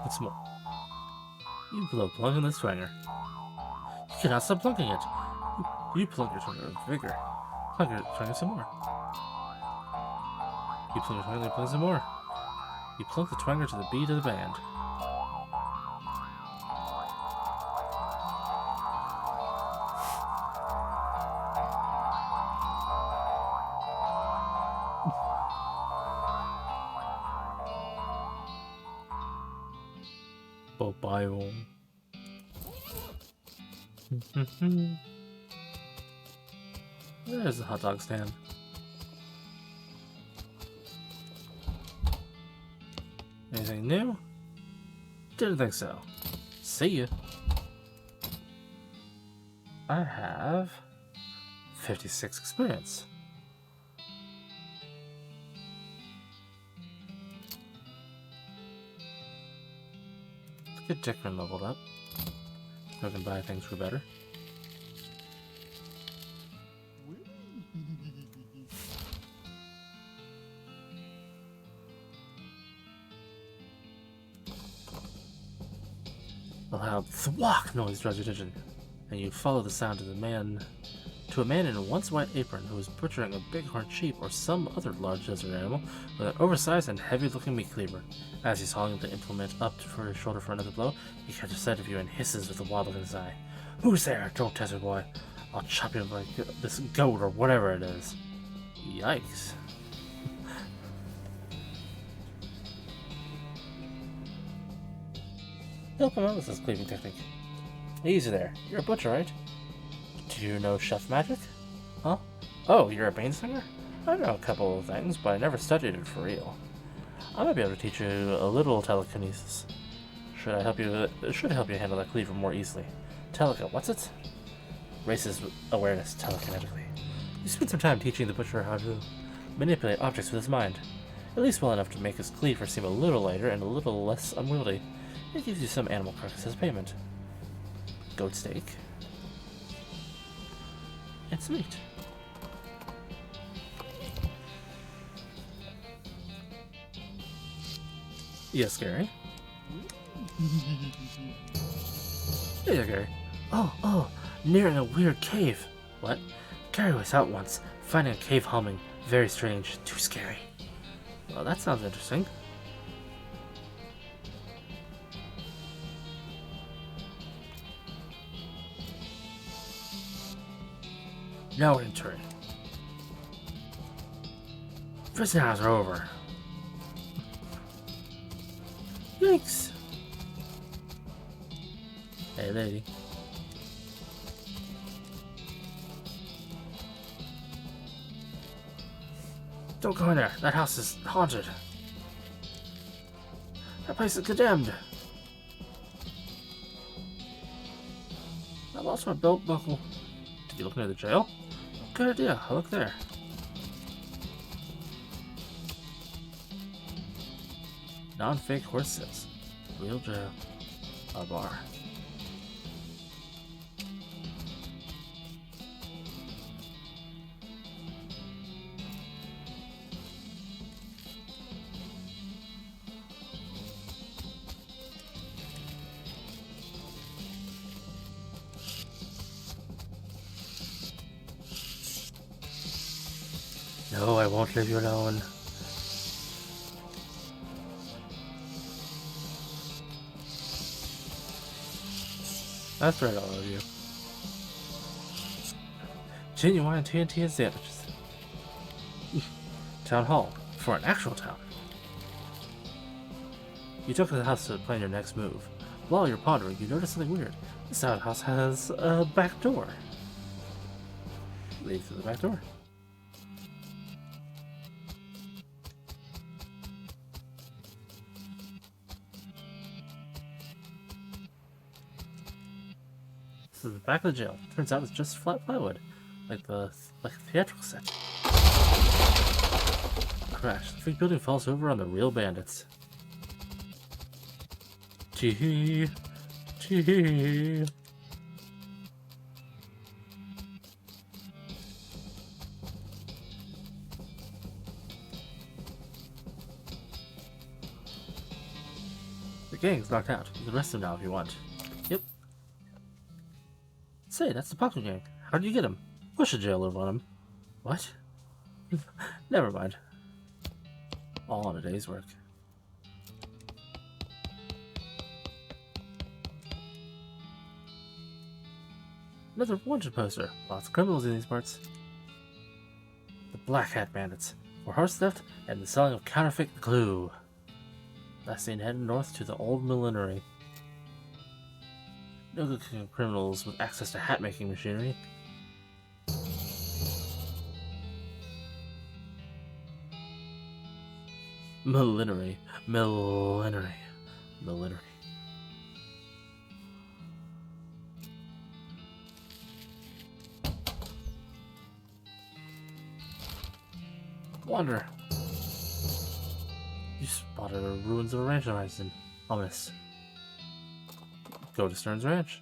What's more? You blow plunking the twanger. You cannot stop plunking it. You plunk your twanger with vigor. Plunk your twanger some more. You plunk your twanger, plunk some more. You plunk the twanger to the beat of the band. Bio. There's the hot dog stand. Anything new? Didn't think so. See ya. I have 56 experience. Get Dickman leveled up. So I can buy things for better. A loud thwack noise draws your attention, and you follow the sound of a man in a once white apron who is butchering a bighorn sheep or some other large desert animal with an oversized and heavy-looking meat cleaver. As he's hauling the implement up for his shoulder for another blow, he catches sight of you and hisses with a wild look in his eye. "Who's there? Don't test it, boy. I'll chop you like this goat or whatever it is." Yikes. Help him out with this cleaving technique. Easy there. You're a butcher, right? Do you know chef magic? Huh? Oh, you're a Banesinger? I know a couple of things, but I never studied it for real. I might be able to teach you a little telekinesis. Should help you handle that cleaver more easily. What's it? Races awareness telekinetically. You spend some time teaching the butcher how to manipulate objects with his mind. At least well enough to make his cleaver seem a little lighter and a little less unwieldy. It gives you some animal carcass as payment. Goat steak. It's meat. Yes, Gary. Yeah, Gary. Oh, nearing a weird cave. What? Gary was out once, finding a cave humming. Very strange. Too scary. Well, that sounds interesting. Now we're entering. Prison hours are over. Yikes. Hey, lady. Don't go in there. That house is haunted. That place is condemned. I lost my belt buckle. Did you look near the jail? Good idea. I'll look there. Non-fake horse sales. Real jail. A bar. No, I won't leave you alone. That's right, all of you. Genuine TNT and sandwiches. Town Hall. For an actual town. You took to the house to plan your next move. While you're pondering, you notice something weird. This outhouse has a back door. Lead through the back door. This is the back of the jail. Turns out it's just flat plywood, like the theatrical set. crash. The fake building falls over on the real bandits. Tee tee. The gang's knocked out. You can arrest them now if you want. Yep. Say, that's the Popcorn Gang. How'd you get him? Push a jailer on him. What? Never mind. All on a day's work. Another wanted poster. Lots of criminals in these parts. The Black Hat Bandits. For horse theft and the selling of counterfeit glue. Last seen heading north to the old millinery. No good criminals with access to hat-making machinery. Millinery. Wander. You spotted the ruins of a ranch horizon. Ominous. Go to Stern's Ranch.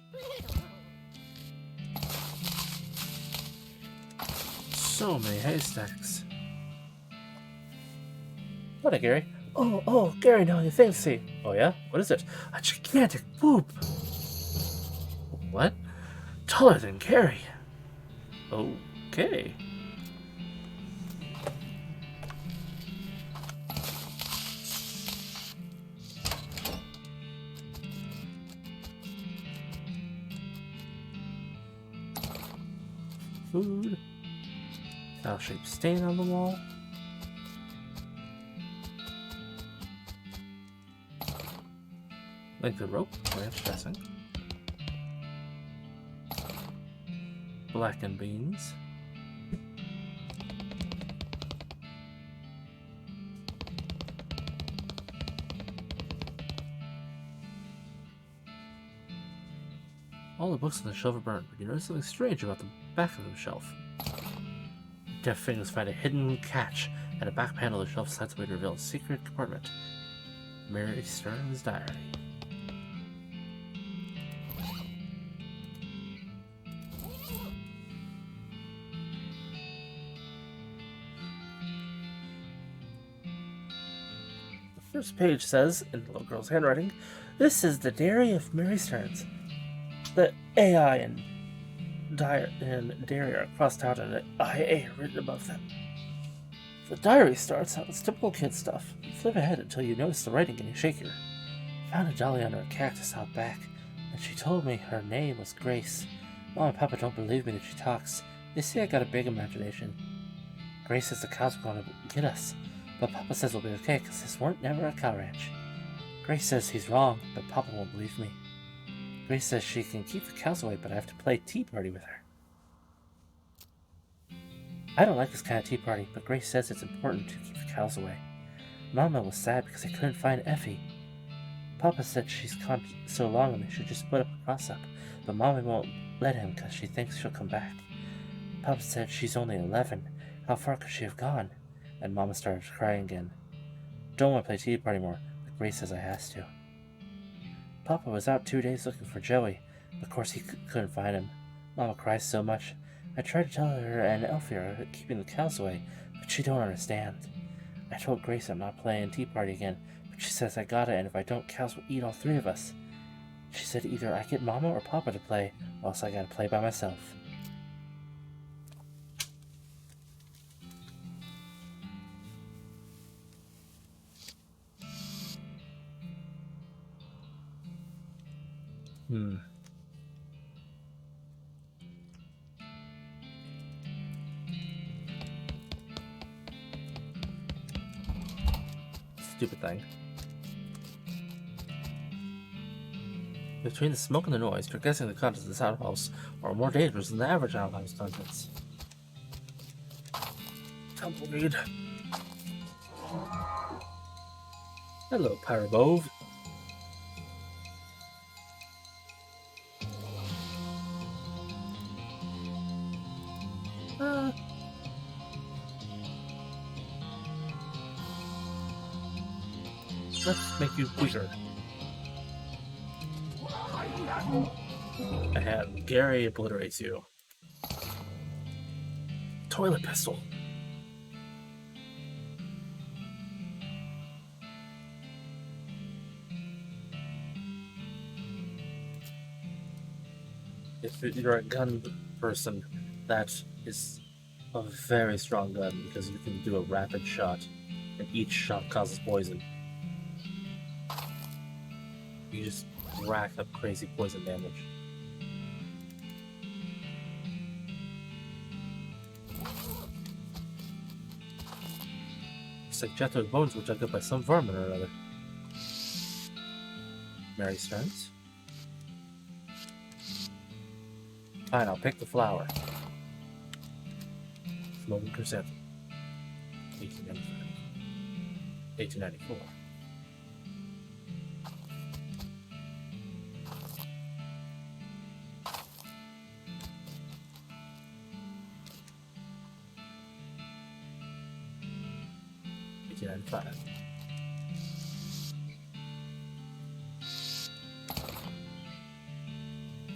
So many haystacks. What, Gary? Oh, Gary, now you thing to see. Oh yeah? What is it? A gigantic poop. What? Taller than Gary. Okay. Food. L-shaped stain on the wall. Length of rope, ranch dressing. Blackened beans. All the books on the shelf are burned, but you notice something strange about the back of the shelf. Deft fingers find a hidden catch at a back panel of the shelf slides away to reveal a secret compartment. Mary Stern's diary. The first page says, in the little girl's handwriting, "This is the diary of Mary Stearns. The AI and diary are crossed out and an IA written above them. The diary starts out with typical kid stuff. You flip ahead until you notice the writing getting shakier. Found a dolly under a cactus out back, and she told me her name was Grace. Mom and Papa don't believe me that she talks. They say I got a big imagination. Grace says the cows are going to get us, but Papa says we'll be okay because this weren't never a cow ranch. Grace says he's wrong, but Papa won't believe me. Grace says she can keep the cows away, but I have to play tea party with her. I don't like this kind of tea party, but Grace says it's important to keep the cows away. Mama was sad because they couldn't find Effie. Papa said she's gone so long and they should just put up a cross-up, but Mama won't let him because she thinks she'll come back. Papa said she's only 11. How far could she have gone? And Mama started crying again. Don't want to play tea party more, but Grace says I has to. Papa was out 2 days looking for Joey. Of course, he couldn't find him. Mama cries so much. I tried to tell her and Elfie are keeping the cows away, but she don't understand. I told Grace I'm not playing tea party again, but she says I gotta, and if I don't, cows will eat all three of us. She said either I get Mama or Papa to play, or else I gotta play by myself. Stupid thing. Between the smoke and the noise, you're guessing the contents of this outhouse are more dangerous than the average outhouse contents. Tumbleweed. Hello, Pyrobove. Let's make you weaker. And Gary obliterates you. Toilet pistol. If you're a gun person, that is a very strong gun because you can do a rapid shot, and each shot causes poison. You just rack up crazy poison damage. It's like Jethro's bones were dug up by some vermin or another. Mary Stearns. Fine, I'll pick the flower. Smoking chrysanthemum. 1895. 1894.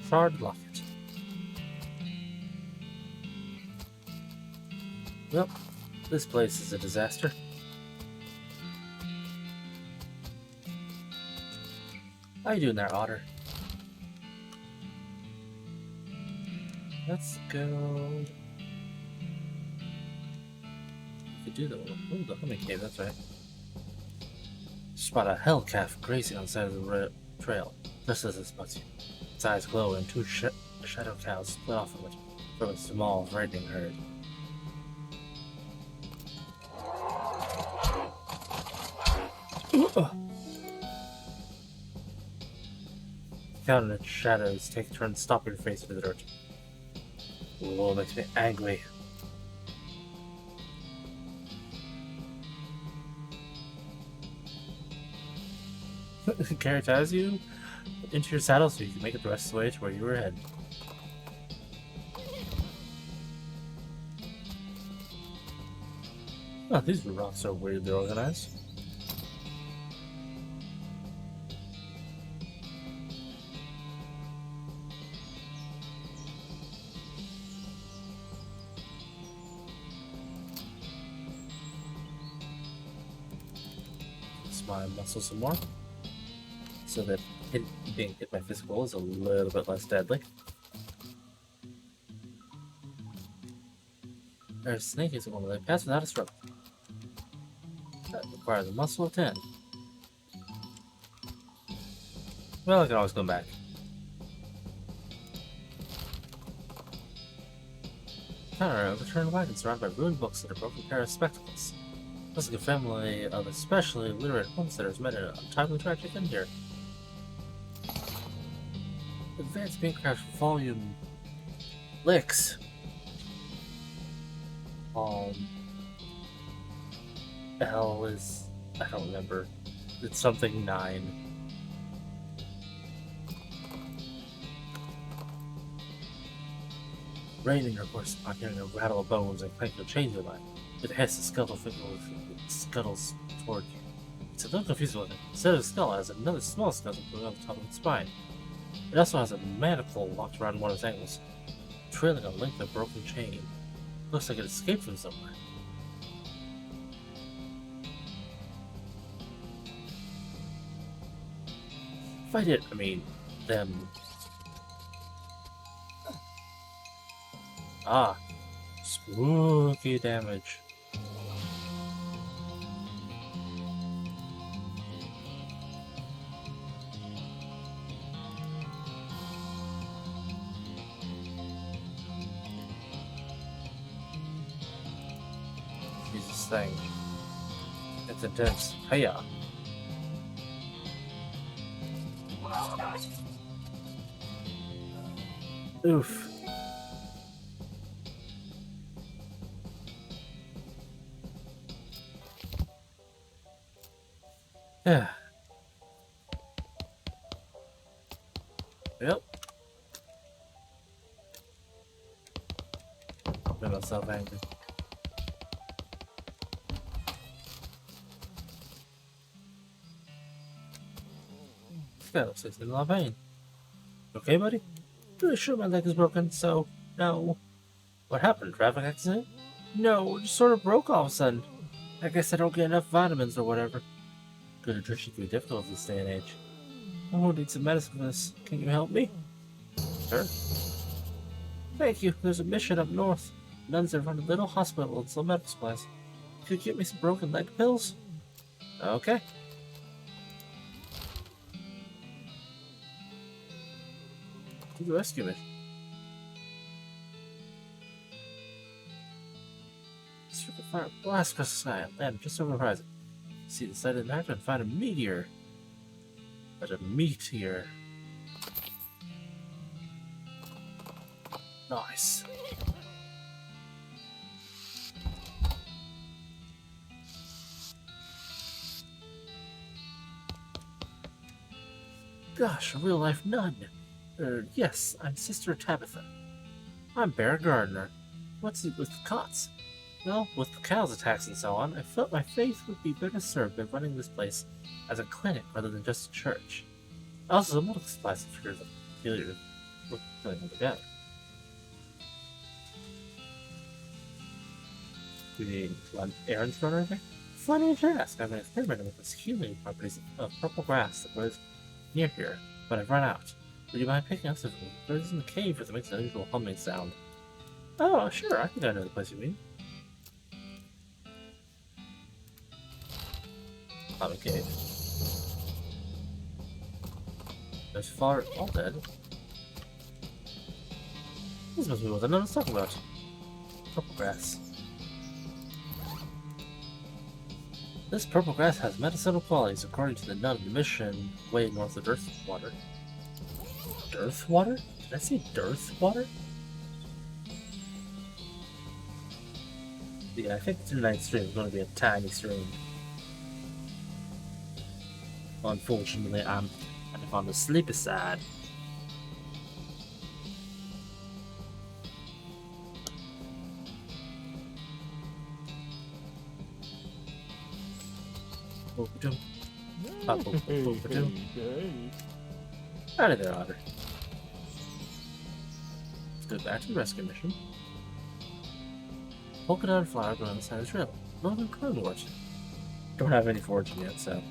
Shard locket. Well, this place is a disaster. How you doing there, Otter? Let's go. We could do the humming cave, that's right. Spot a hell calf grazing on the side of the trail, just as it spots you. Its eyes glow and two shadow cows split off from a small, frightening herd. Cow and its shadows take turns stomping your face into the dirt. Ooh, it makes me angry. Carry ties you into your saddle so you can make it the rest of the way to where you were headed. Oh, these rocks are weirdly organized. Fix my muscles some more, so that being hit by physical is a little bit less deadly. There's a snake is one way pass without a struggle. That requires a muscle of 10. Well, I can always come back. Counter overturned wagon surrounded by ruined books and a broken pair of spectacles. Looks like a family of especially literate homesteaders met an untimely tragic end here. Advanced Beancraft Volume Licks. L is, I don't remember. It's something 9. Raining, of course, upon hearing a rattle of bones and clank of chains in line. It has a skeletal figure with scuttles toward you. It's a little confusing looking. Instead of a skull, it has another small skeleton going on the top of its spine. It also has a manacle locked around one of its ankles, trailing a length of broken chain. Looks like it escaped from somewhere. Fight it, I mean, them. Ah, spooky damage. Use this thing. It's intense. Hiya. Oof. Yeah. Yep. Made myself angry. guy looks like he's in a lot of pain. Okay, buddy? Pretty sure my leg is broken, so no. What happened? Traffic accident? No, it just sort of broke all of a sudden. I guess I don't get enough vitamins or whatever. Good nutrition can be difficult this day and age. I will need some medicine for this. Can you help me? Sure. Thank you. There's a mission up north. Nuns that run a little hospital and sell medical supplies. Could you get me some broken leg pills? Okay. Do the rescue mission. Strike a fire blast across the sky and land just over the horizon. See the side of the map and find a meteor. But a meteor. Nice. Gosh, a real-life nun. Yes, I'm Sister Tabitha. I'm Bear Gardener. What's it with the cots? Well, with the cows attacks and so on, I felt my faith would be better served by running this place as a clinic rather than just a church. Also, the medical supplies and figures of failure to put them together. Do you need errands run or anything? Funny you should ask. I've been experimenting with this healing properties of purple grass that grows near here, but I've run out. Would you mind picking up some food? There's in the cave that makes an unusual humming sound. Oh, sure, I think I know the place you mean. Humming cave. There's far all dead. This must be what the nun was talking about. Purple grass. This purple grass has medicinal qualities according to the nun of the mission way north of Earthwater. Earthwater? Did I say Earthwater? Yeah, I think tonight's stream is going to be a tiny stream. Unfortunately, I'm kind of on the sleepy side. Boop-a-doom. Boop-a-doom. Howdy there, Otter. Let's go back to the rescue mission. Polka dot flower growing on the side of the trail. Northern cornwort. Don't have any foraging yet, so.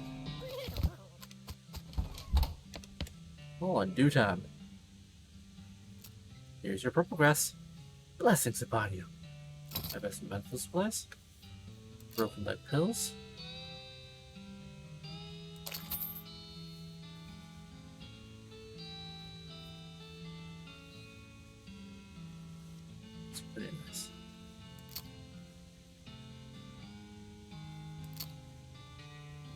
All in due time. Here's your purple grass. Blessings upon you. I have some medical supplies. Broken leg pills. It's pretty nice.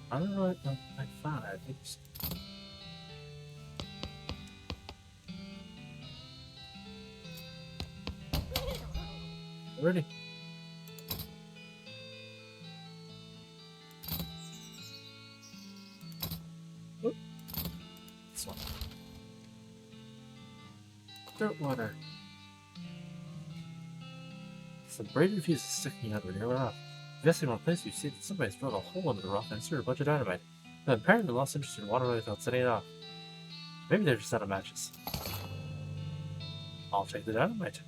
I don't know what I found. I think it's... Ready? Oop. This one. Dirt water. Some braided fuses sticking out of the rock. Investing on place, you see that somebody's drilled a hole into the rock and inserted a bunch of dynamite. But apparently lost interest in water without setting it off. Maybe they're just out of matches. I'll take the dynamite.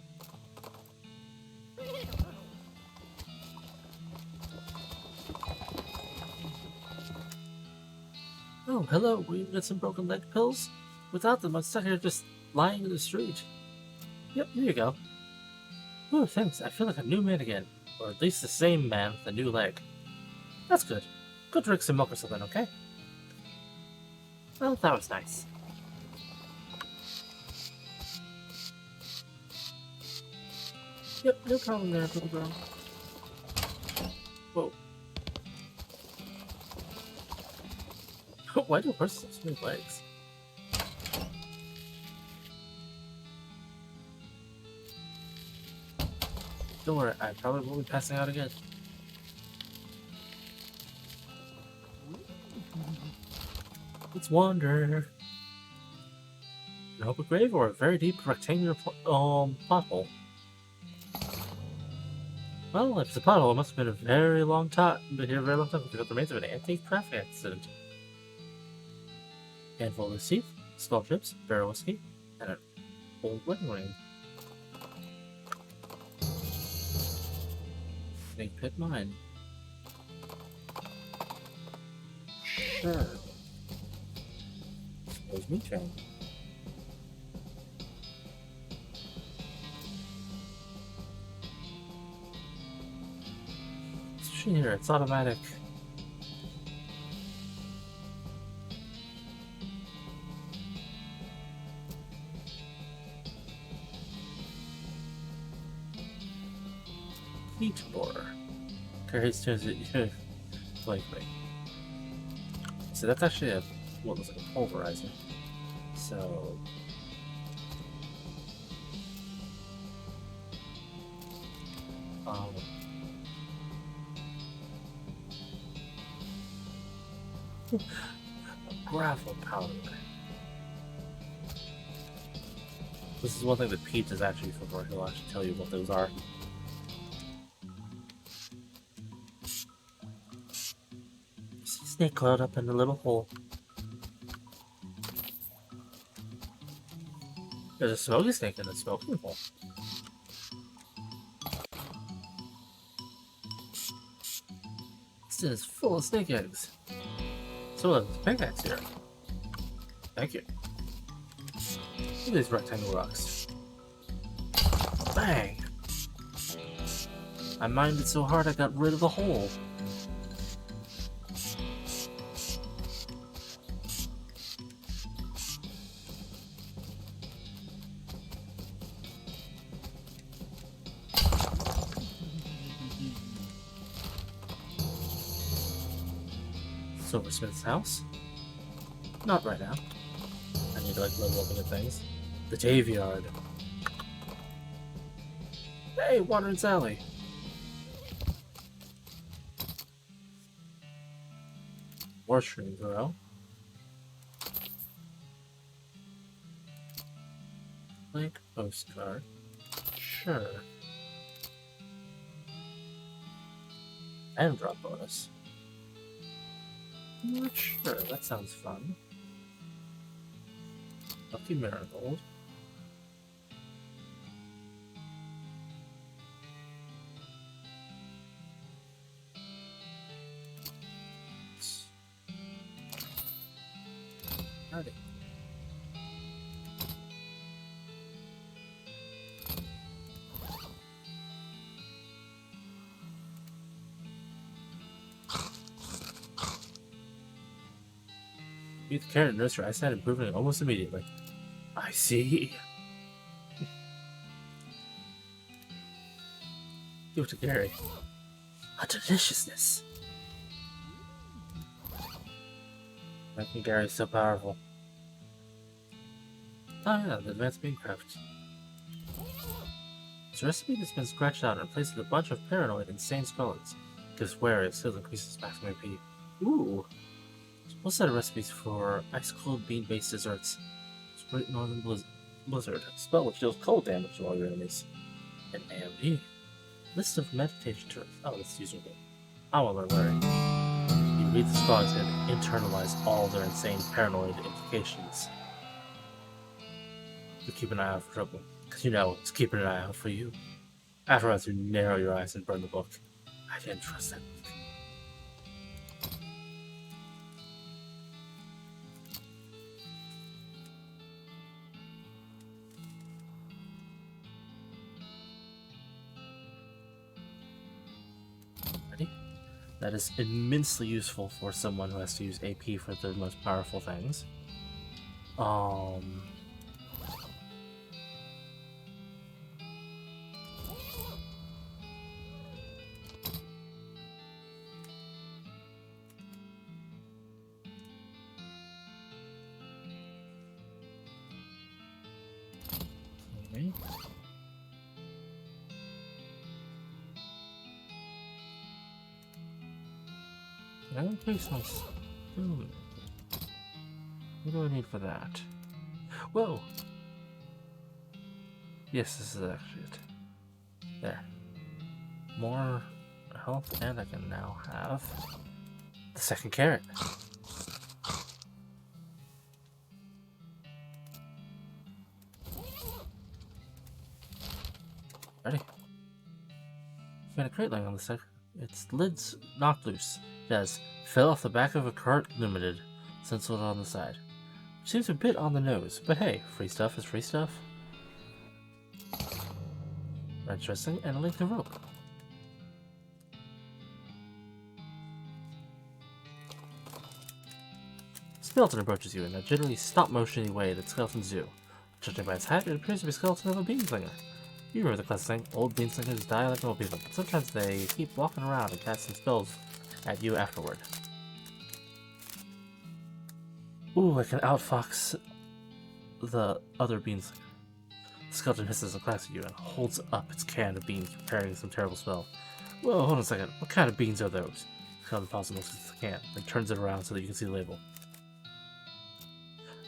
Oh, hello. Will you get some broken leg pills? Without them, I'm stuck here just lying in the street. Yep, here you go. Oh, thanks. I feel like a new man again. Or at least the same man with a new leg. That's good. Go drink some milk or something, okay? Well, that was nice. Yep, no problem there, little girl. Whoa. Why do horses have so many legs? Don't worry, I probably won't be passing out again. Let's wander. I hope a grave or a very deep rectangular pothole. Well, if it's a pothole, it must have been a very long time. Been here a very long time because it remains of an antique traffic accident. handful of teeth, small chips, barrel whiskey, and an old wedding ring. Snake pit mine. Sure. Suppose me turn. Here, it's automatic. Heat borer. Carries turns it. Wait. So that's actually what looks like a pulverizer. So. Gravel powder. This is one thing that Pete is actually for. He'll actually tell you what those are. Snake coiled up in a little hole. There's a smoky snake in the smoking hole. This tin is full of snake eggs. So there's pickaxe here. Thank you. Look at these rectangle rocks. Bang! I mined it so hard I got rid of the hole. Silversmith's house? Not right now. I need to level up into things. The Javeyard. Hey, Water and Sally. Mushroom grow. Blank postcard. Sure. And drop bonus. Not sure, that sounds fun. Lucky Marigold. Howdy. Beat the carrot nursery. I started improving it almost immediately. I see. Give it to Gary. A deliciousness. Making Gary so powerful. Oh yeah, the advanced beancraft. It's a recipe that's been scratched out and replaced with a bunch of paranoid, insane spellings. Gives wary, it still increases maximum AP. Ooh. We'll set of recipes for ice-cold bean-based desserts. Great Northern Blizzard. Spell which deals cold damage to all your enemies. An AMD. List of meditation terms. Oh, that's using it. I will learn where. You read the spells and internalize all their insane paranoid implications. You keep an eye out for trouble, because you know it's keeping an eye out for you. Afterwards, you narrow your eyes and burn the book. I can't trust that book. That is immensely useful for someone who has to use AP for their most powerful things. Okay. I don't think so. What do I need for that? Whoa! Yes, this is actually it. There. More health, and I can now have the second carrot. Ready? Find a crate lying on the side. Its lid's knocked loose. It has fell off the back of a cart limited, stenciled on the side. Seems a bit on the nose, but hey, free stuff is free stuff. Interesting, and a length of rope. Skeleton approaches you in a generally stop-motion way that skeletons do. Judging by its hat, it appears to be a skeleton of a beanslinger. You remember the classic saying, old beanslingers die like normal people, but sometimes they keep walking around and casting spells at you afterward. Ooh, I can outfox the other beanslinger. The skeleton hisses a glass at you and holds up its can of beans, preparing some terrible spell. Whoa, hold on a second. What kind of beans are those? The skeleton pauses and looks at the can, then turns it around so that you can see the label.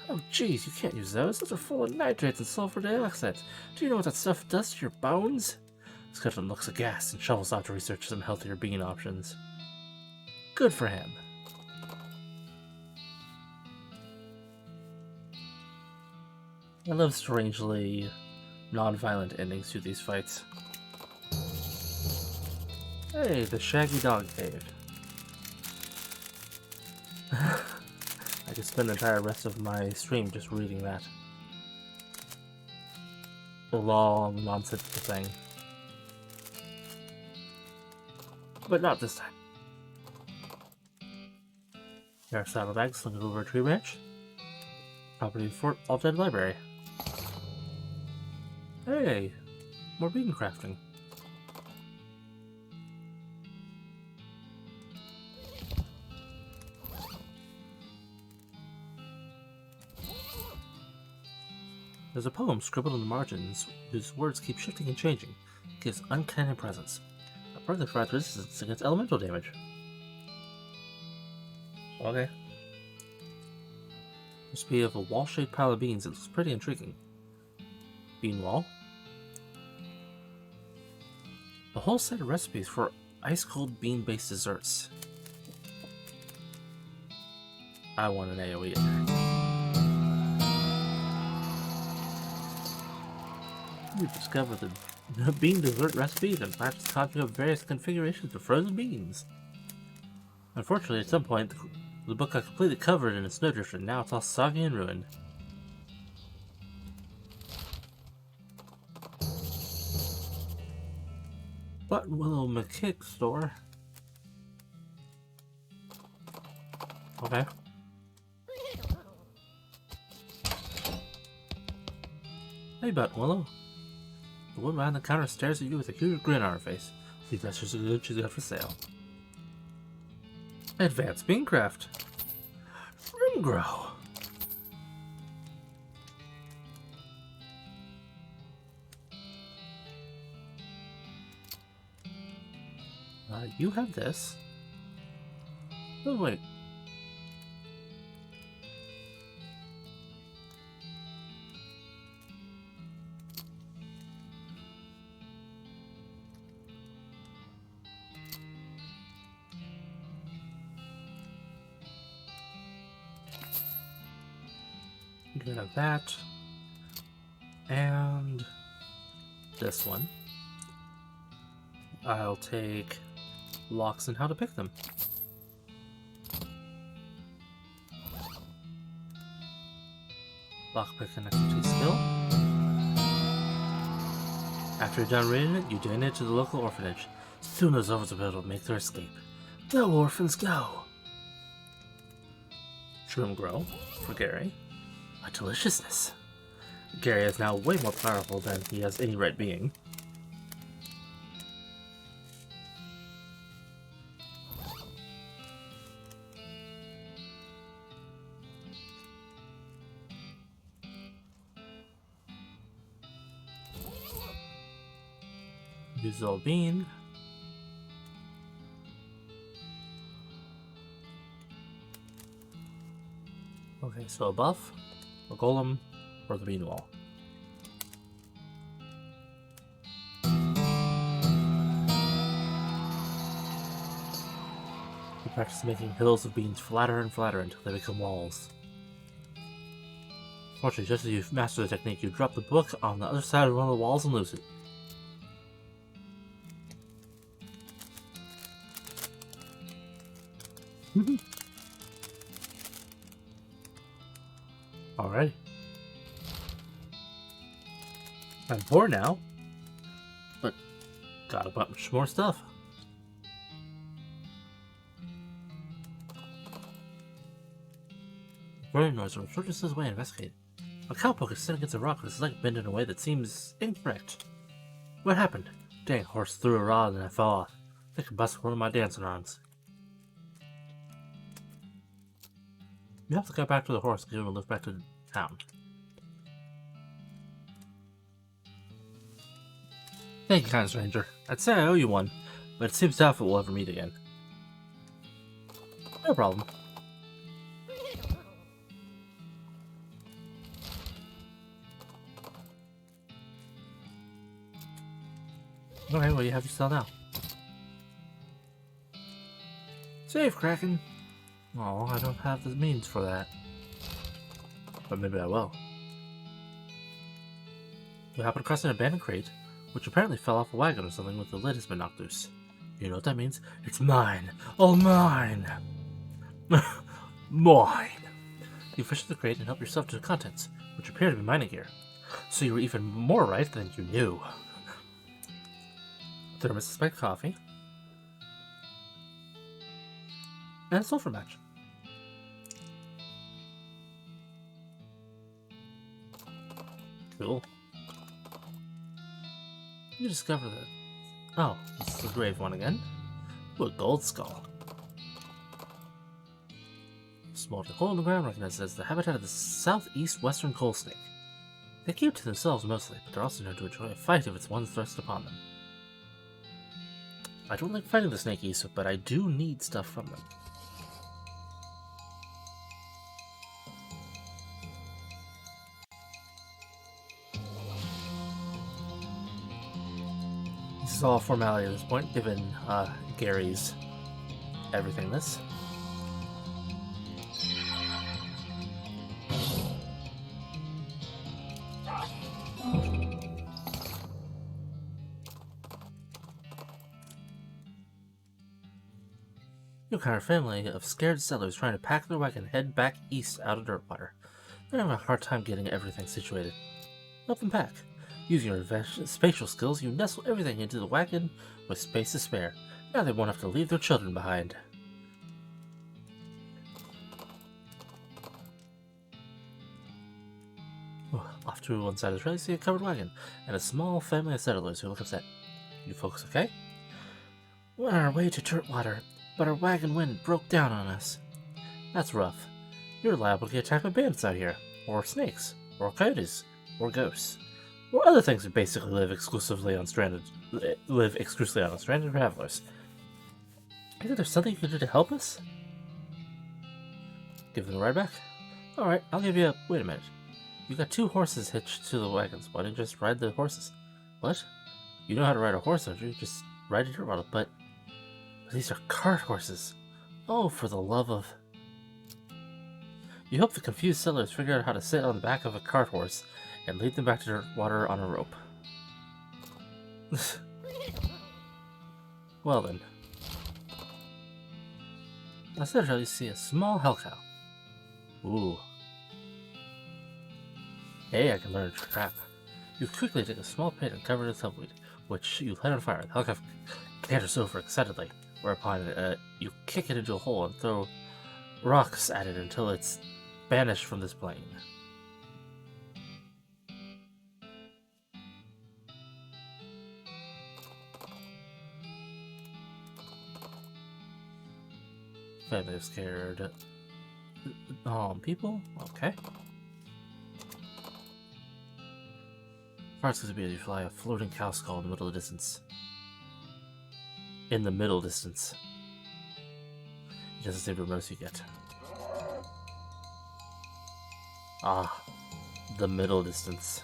Oh jeez, you can't use those. Those are full of nitrates and sulfur dioxide. Do you know what that stuff does to your bones? The skeleton looks aghast and shovels out to research some healthier bean options. Good for him. I love strangely non-violent endings to these fights. Hey, the Shaggy Dog Cave. I could spend the entire rest of my stream just reading that. The long, nonsensical thing. But not this time. There are saddlebags slung over a tree branch. Property of Fort Alted Library. Hey! More bean crafting. There's a poem scribbled in the margins whose words keep shifting and changing. It gives uncanny presence. Apparently provides resistance against elemental damage. Okay. Recipe of a wall-shaped pile of beans. It looks pretty intriguing. Bean wall. A whole set of recipes for ice-cold bean-based desserts. I want an AoE in there. We discovered the bean dessert recipe that matches the content of various configurations of frozen beans. Unfortunately, at some point, the book got completely covered in a snowdrift, and now it's all soggy and ruined. Buttonwillow McKick store. Okay. Hey, Buttonwillow. The woman behind the counter stares at you with a huge grin on her face. These extras are good she's got for sale. Advanced Beancraft. Room Grow. You have this. Oh, wait. You can have that. And this one. I'll take locks and how to pick them. Lockpick and expertise skill. After you're done reading it, you donate it to the local orphanage. Soon those orphans will be able to make their escape. Go, orphans, go! Shroom Grow for Gary. A deliciousness. Gary is now way more powerful than he has any right being. Usual bean. Okay, so a buff, a golem, or the bean wall. You practice making hills of beans flatter and flatter until they become walls. Fortunately, just as you master the technique, you drop the book on the other side of one of the walls and lose it. Alright. I'm poor now, but got a bunch more stuff. Very noise room. Short distance away, investigate. A cowpoke is sitting against a rock with his leg bent in a way that seems incorrect. What happened? Dang, horse threw a rod and I fell off. I think I busted one of my dancing arms. You have to go back to the horse and give him a lift back to town. Thank you, kind stranger. I'd say I owe you one, but it seems doubtful we'll ever meet again. No problem. Okay, what do you have to sell now? Save, Kraken! Oh, I don't have the means for that. But maybe I will. You happen across an abandoned crate, which apparently fell off a wagon or something with the lid has been knocked loose. You know what that means? It's mine! All mine! Mine! You fish the crate and help yourself to the contents, which appear to be mining gear. So you were even more right than you knew. Thermos to spike coffee. And a sulfur match. Cool. You discover that. Oh, this is the grave one again. Ooh, a gold skull. Smoldering hole in the ground recognized as the habitat of the southeast western coal snake. They keep to themselves mostly, but they're also known to enjoy a fight if it's one thrust upon them. I don't like fighting the snakies, but I do need stuff from them. This is all formality at this point, given Gary's everythingness. You encounter a family of scared settlers trying to pack their wagon and head back east out of Dirtwater. They're having a hard time getting everything situated. Help them pack. Using your spatial skills, you nestle everything into the wagon with space to spare. Now they won't have to leave their children behind. Off to one side of the trail, you see a covered wagon and a small family of settlers who look upset. You folks okay? We're on our way to Dirtwater, but our wagon wind broke down on us. That's rough. You're liable to get attacked by bandits out here, or snakes, or coyotes, or ghosts, or other things that basically live exclusively on stranded travelers. I think there's something you can do to help us? Give them a ride back? Alright, I'll give you a... Wait a minute. You got 2 horses hitched to the wagons. Why didn't you just ride the horses? What? You know how to ride a horse, don't you? Just ride a dirt model, but these are cart horses. Oh, for the love of... You hope the confused settlers figure out how to sit on the back of a cart horse and lead them back to Dirtwater on a rope. Well then. Instead, you see a small hell cow. Ooh. Hey, I can learn to trap. You quickly take a small pit and cover it with tumbleweed, which you light on fire. The hell cow canters over excitedly, whereupon you kick it into a hole and throw rocks at it until it's banished from this plane. Family of scared people? Okay. Farts to be as you fly a floating cow skull in the middle of the distance. In the middle distance. It doesn't seem to most you get. Ah, the middle distance.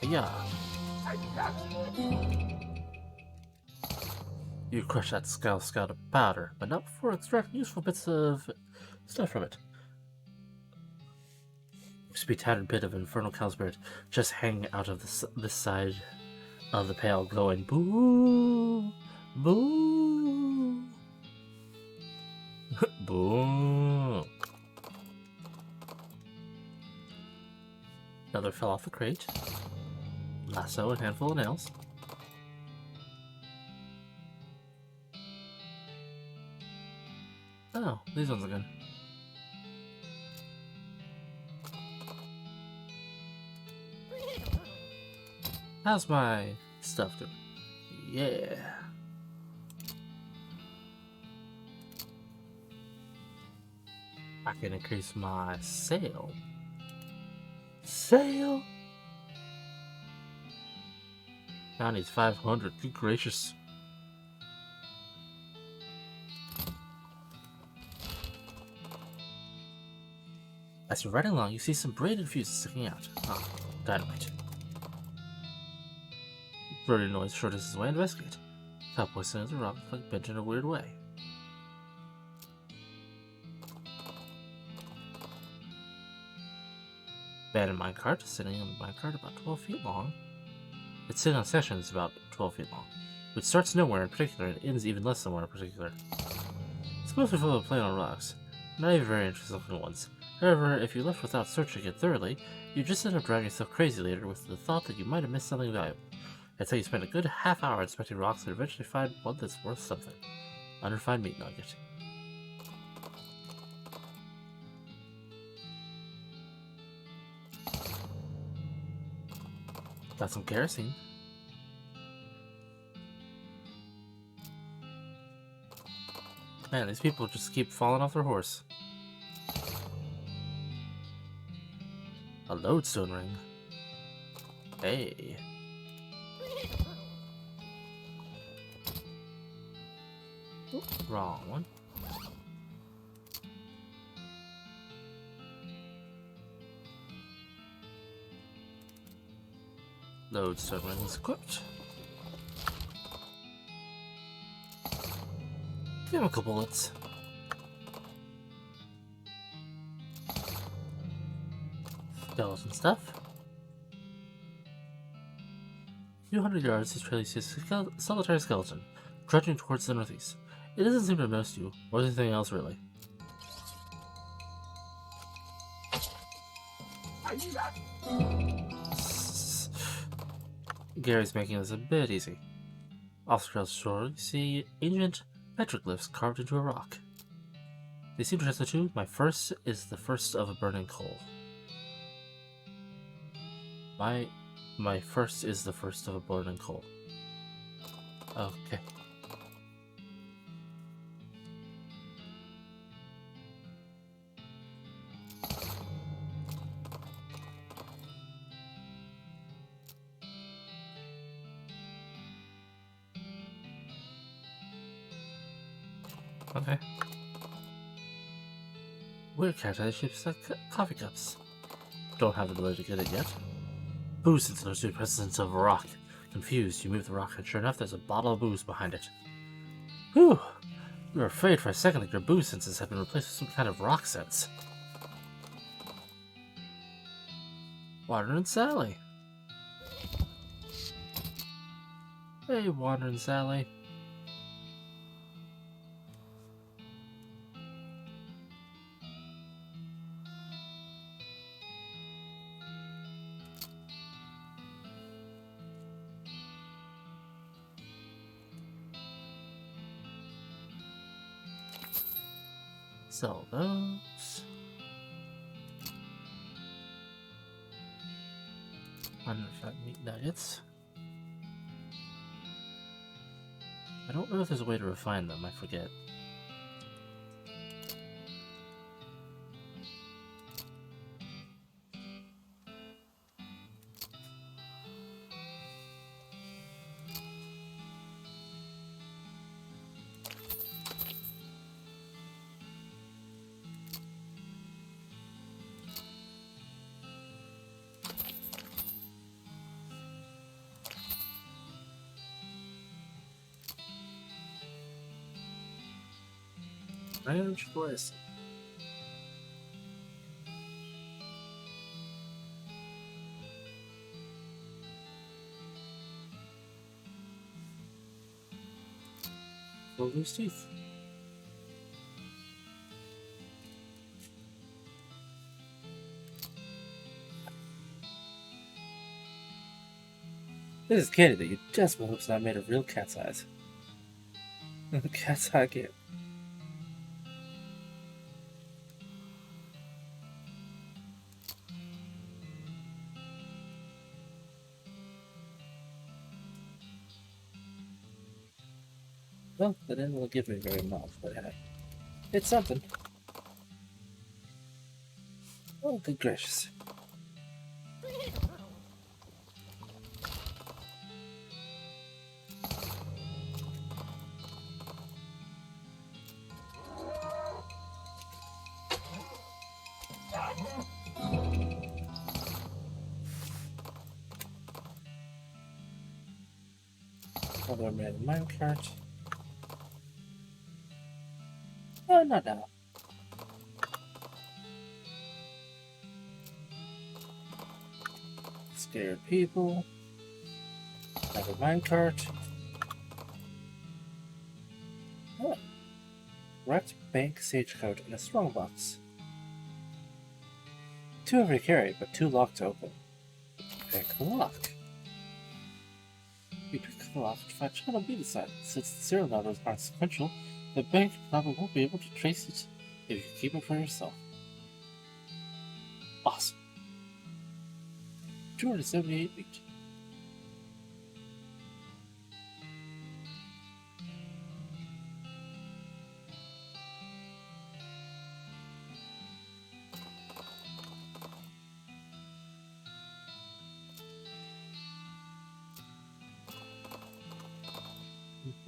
Yeah. You crush that skull to powder, but not before extracting useful bits of stuff from it. Used to be a tattered bit of infernal cow spirit just hanging out of this side of the pail, going boo, boo. Boom. Another fell off the crate. Lasso and handful of nails. Oh, these ones again. How's my stuff doing? Yeah. I can increase my sail. Sail? Now needs 500. Good gracious. As you're riding along, you see some braided fuses sticking out. Ah, dynamite. Brody noise shortens his way and investigate. Cowboy stands a rock like bent in a weird way. Abandoned minecart, sitting on the minecart about 12 feet long. It's sitting on sections about 12 feet long, which starts nowhere in particular and ends even less somewhere in particular. It's mostly full of plain on rocks, not even very interesting looking ones. However, if you're left without searching it thoroughly, you just end up driving yourself crazy later with the thought that you might have missed something valuable. That's how you spend a good half hour inspecting rocks and eventually find one that's worth something. Unrefined meat nugget. Got some kerosene. Man, these people just keep falling off their horse. A lodestone ring. Hey. Ooh, wrong one. Lodestone ring is equipped. Give him a couple bullets. Skeleton stuff. A few hundred yards, he's trail sees a solitary skeleton, trudging towards the northeast. It doesn't seem to notice you, or anything else really. Gary's making this a bit easy. Off the shore, you see ancient petroglyphs carved into a rock. They seem to trust the two. My first is the first of a burning coal. My first is the first of a burning coal. Okay. Okay. Weird character shapes like coffee cups. Don't have the ability to get it yet. Booze into the presence of a rock. Confused, you move the rock, and sure enough, there's a bottle of booze behind it. Whew! You were afraid for a second that your booze senses had been replaced with some kind of rock sense. Wandering Sally. Hey, Wandering Sally. Sell those. 105 meat nuggets. I don't know if there's a way to refine them, I forget. Ranch voice. Full loose teeth. This is candy that you desperately hope's not made of real cat's eyes. Cat's eye candy. Well, they didn't really give me very much, but hey, it's something. Oh, good gracious. Another man minecart. Oh, not now. Scared people. Another minecart. Oh. Wrecked bank stagecoach in a strongbox. 2 every carry, but 2 locked to open. Pick the lock. You pick the lock to find channel B inside. Since the serial numbers aren't sequential, the bank probably won't be able to trace it if you keep it for yourself. Awesome. 278 wheat.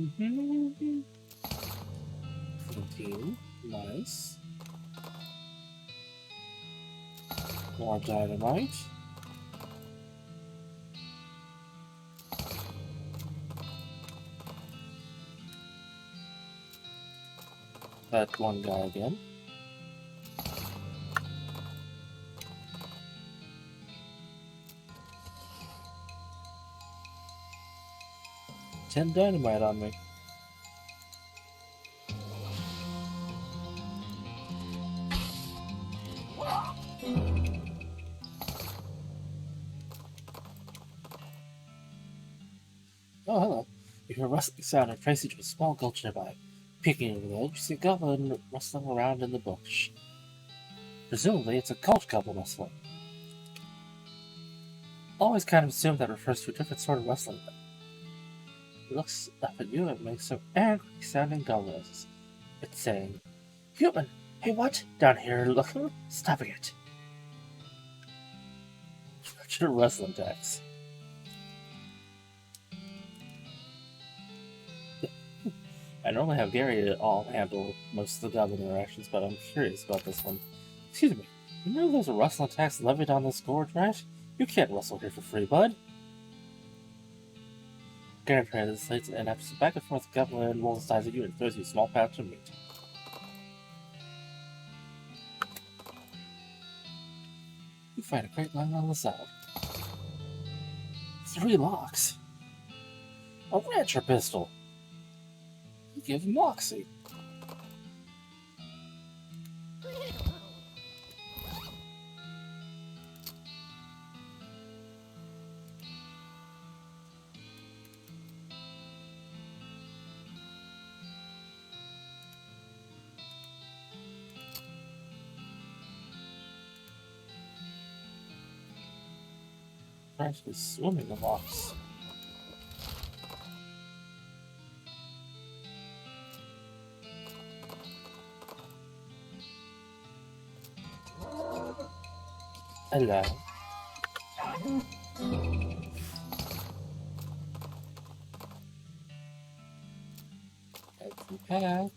Mm-hmm. 14. Nice. More dynamite. That one guy again. Ten dynamite on me. Oh, hello. You hear a rustling sound and trace you to a small gulch nearby. Peeking over the edge, you see a goblin rustling around in the bush. Presumably, it's a gulch goblin rustling. Always kind of assumed that refers to a different sort of rustling. It looks up at you and makes some angry-sounding noises. It's saying, "Human! Hey, what? Down here, looking? Stopping it!" Such a rustling tax. I normally have Gary all handle most of the goblin interactions, but I'm curious about this one. Excuse me, you know there's a rustling tax levied on this gorge, right? You can't rustle here for free, bud. Gary translates and after some back and forth, the goblin rolls his eyes at you and throws you a small pouch of meat. You find a crate lying on the side. 3 locks. A rancher pistol. You give him Moxie. Practically swimming in locks. Hello. Empty pack.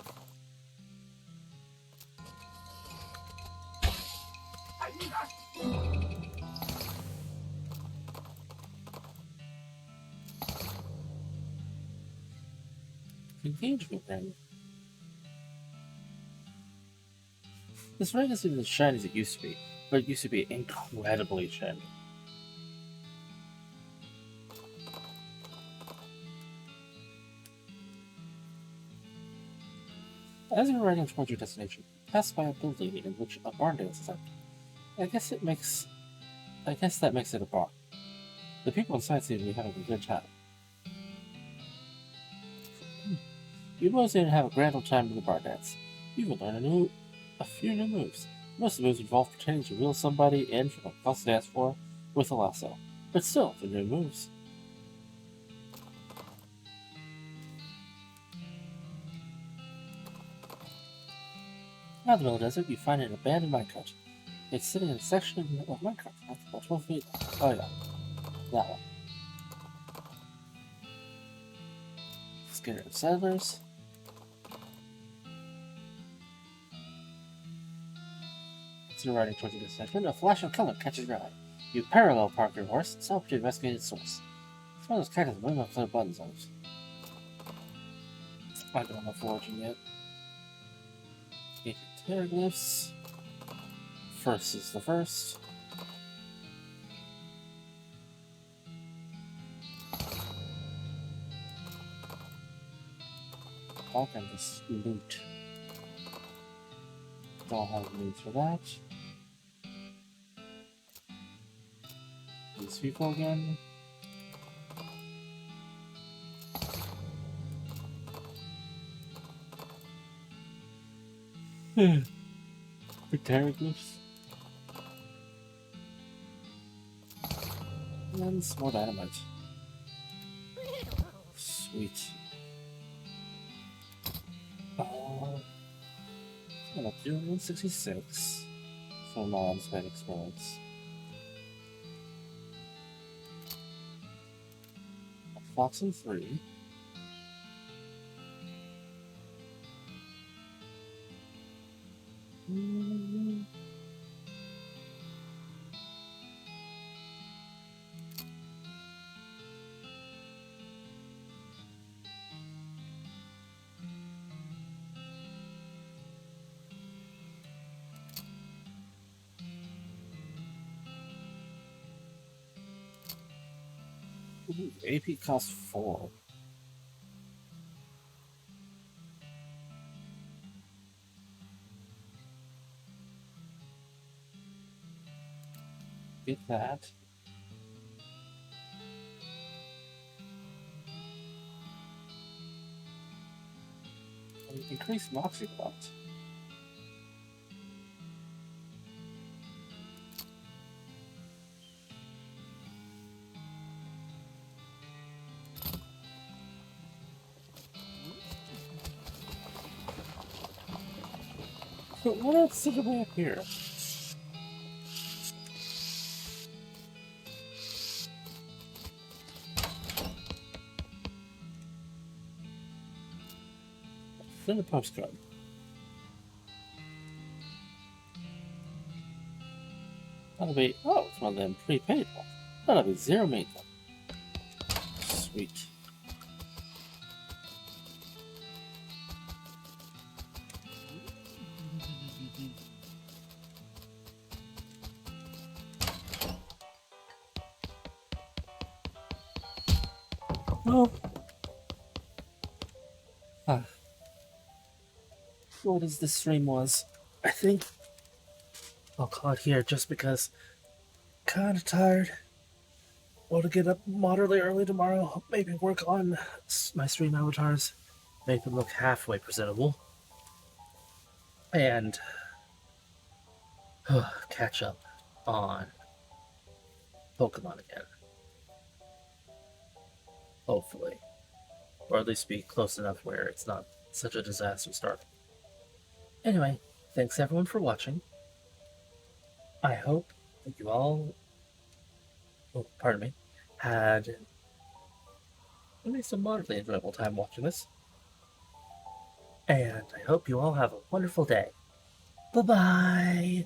Engagement ring. This ring isn't as shiny as it used to be, but it used to be incredibly shiny. As you're riding towards your destination, you pass by a building in which a barn dance is happening. I guess that makes it a bar. The people inside seem to be having a good time. You both seem to have a grand old time in the bar dance. You even learned a few new moves. Most of the moves involve pretending to reel somebody in from across the dance floor with a lasso. But still, they're new moves. Out in the middle of the desert, you find an abandoned minecart. It's sitting in a section of minecart that's about 12 feet. Oh yeah, that one. Scared of settlers. As you're riding towards the section, a flash of color catches your eye. You parallel park your horse and stop to investigate its source. It's one of those cactus with no clear buttons on it. I don't know foraging yet. Ancient hieroglyphs. First is the first. Back on this loot. Don't have need for that. These people again. Hieroglyphs. And some more dynamite. Sweet. I'm up to 166 for my unspent experience. A fox and 3. Ooh, AP costs 4. Get that. And increase Moxie Plot. But what else is way up here? Send a postcard. That'll be, oh, it's one of them prepaid ones. That'll be 0 maintenance. Sweet. Well, short as this stream was, I think I'll call it here just because kind of tired. Want to get up moderately early tomorrow. Maybe work on my stream avatars, make them look halfway presentable, and catch up on Pokemon again. Hopefully. Or at least be close enough where it's not such a disaster start. Anyway, thanks everyone for watching. I hope that you all, had at least a moderately enjoyable time watching this. And I hope you all have a wonderful day. Bye-bye!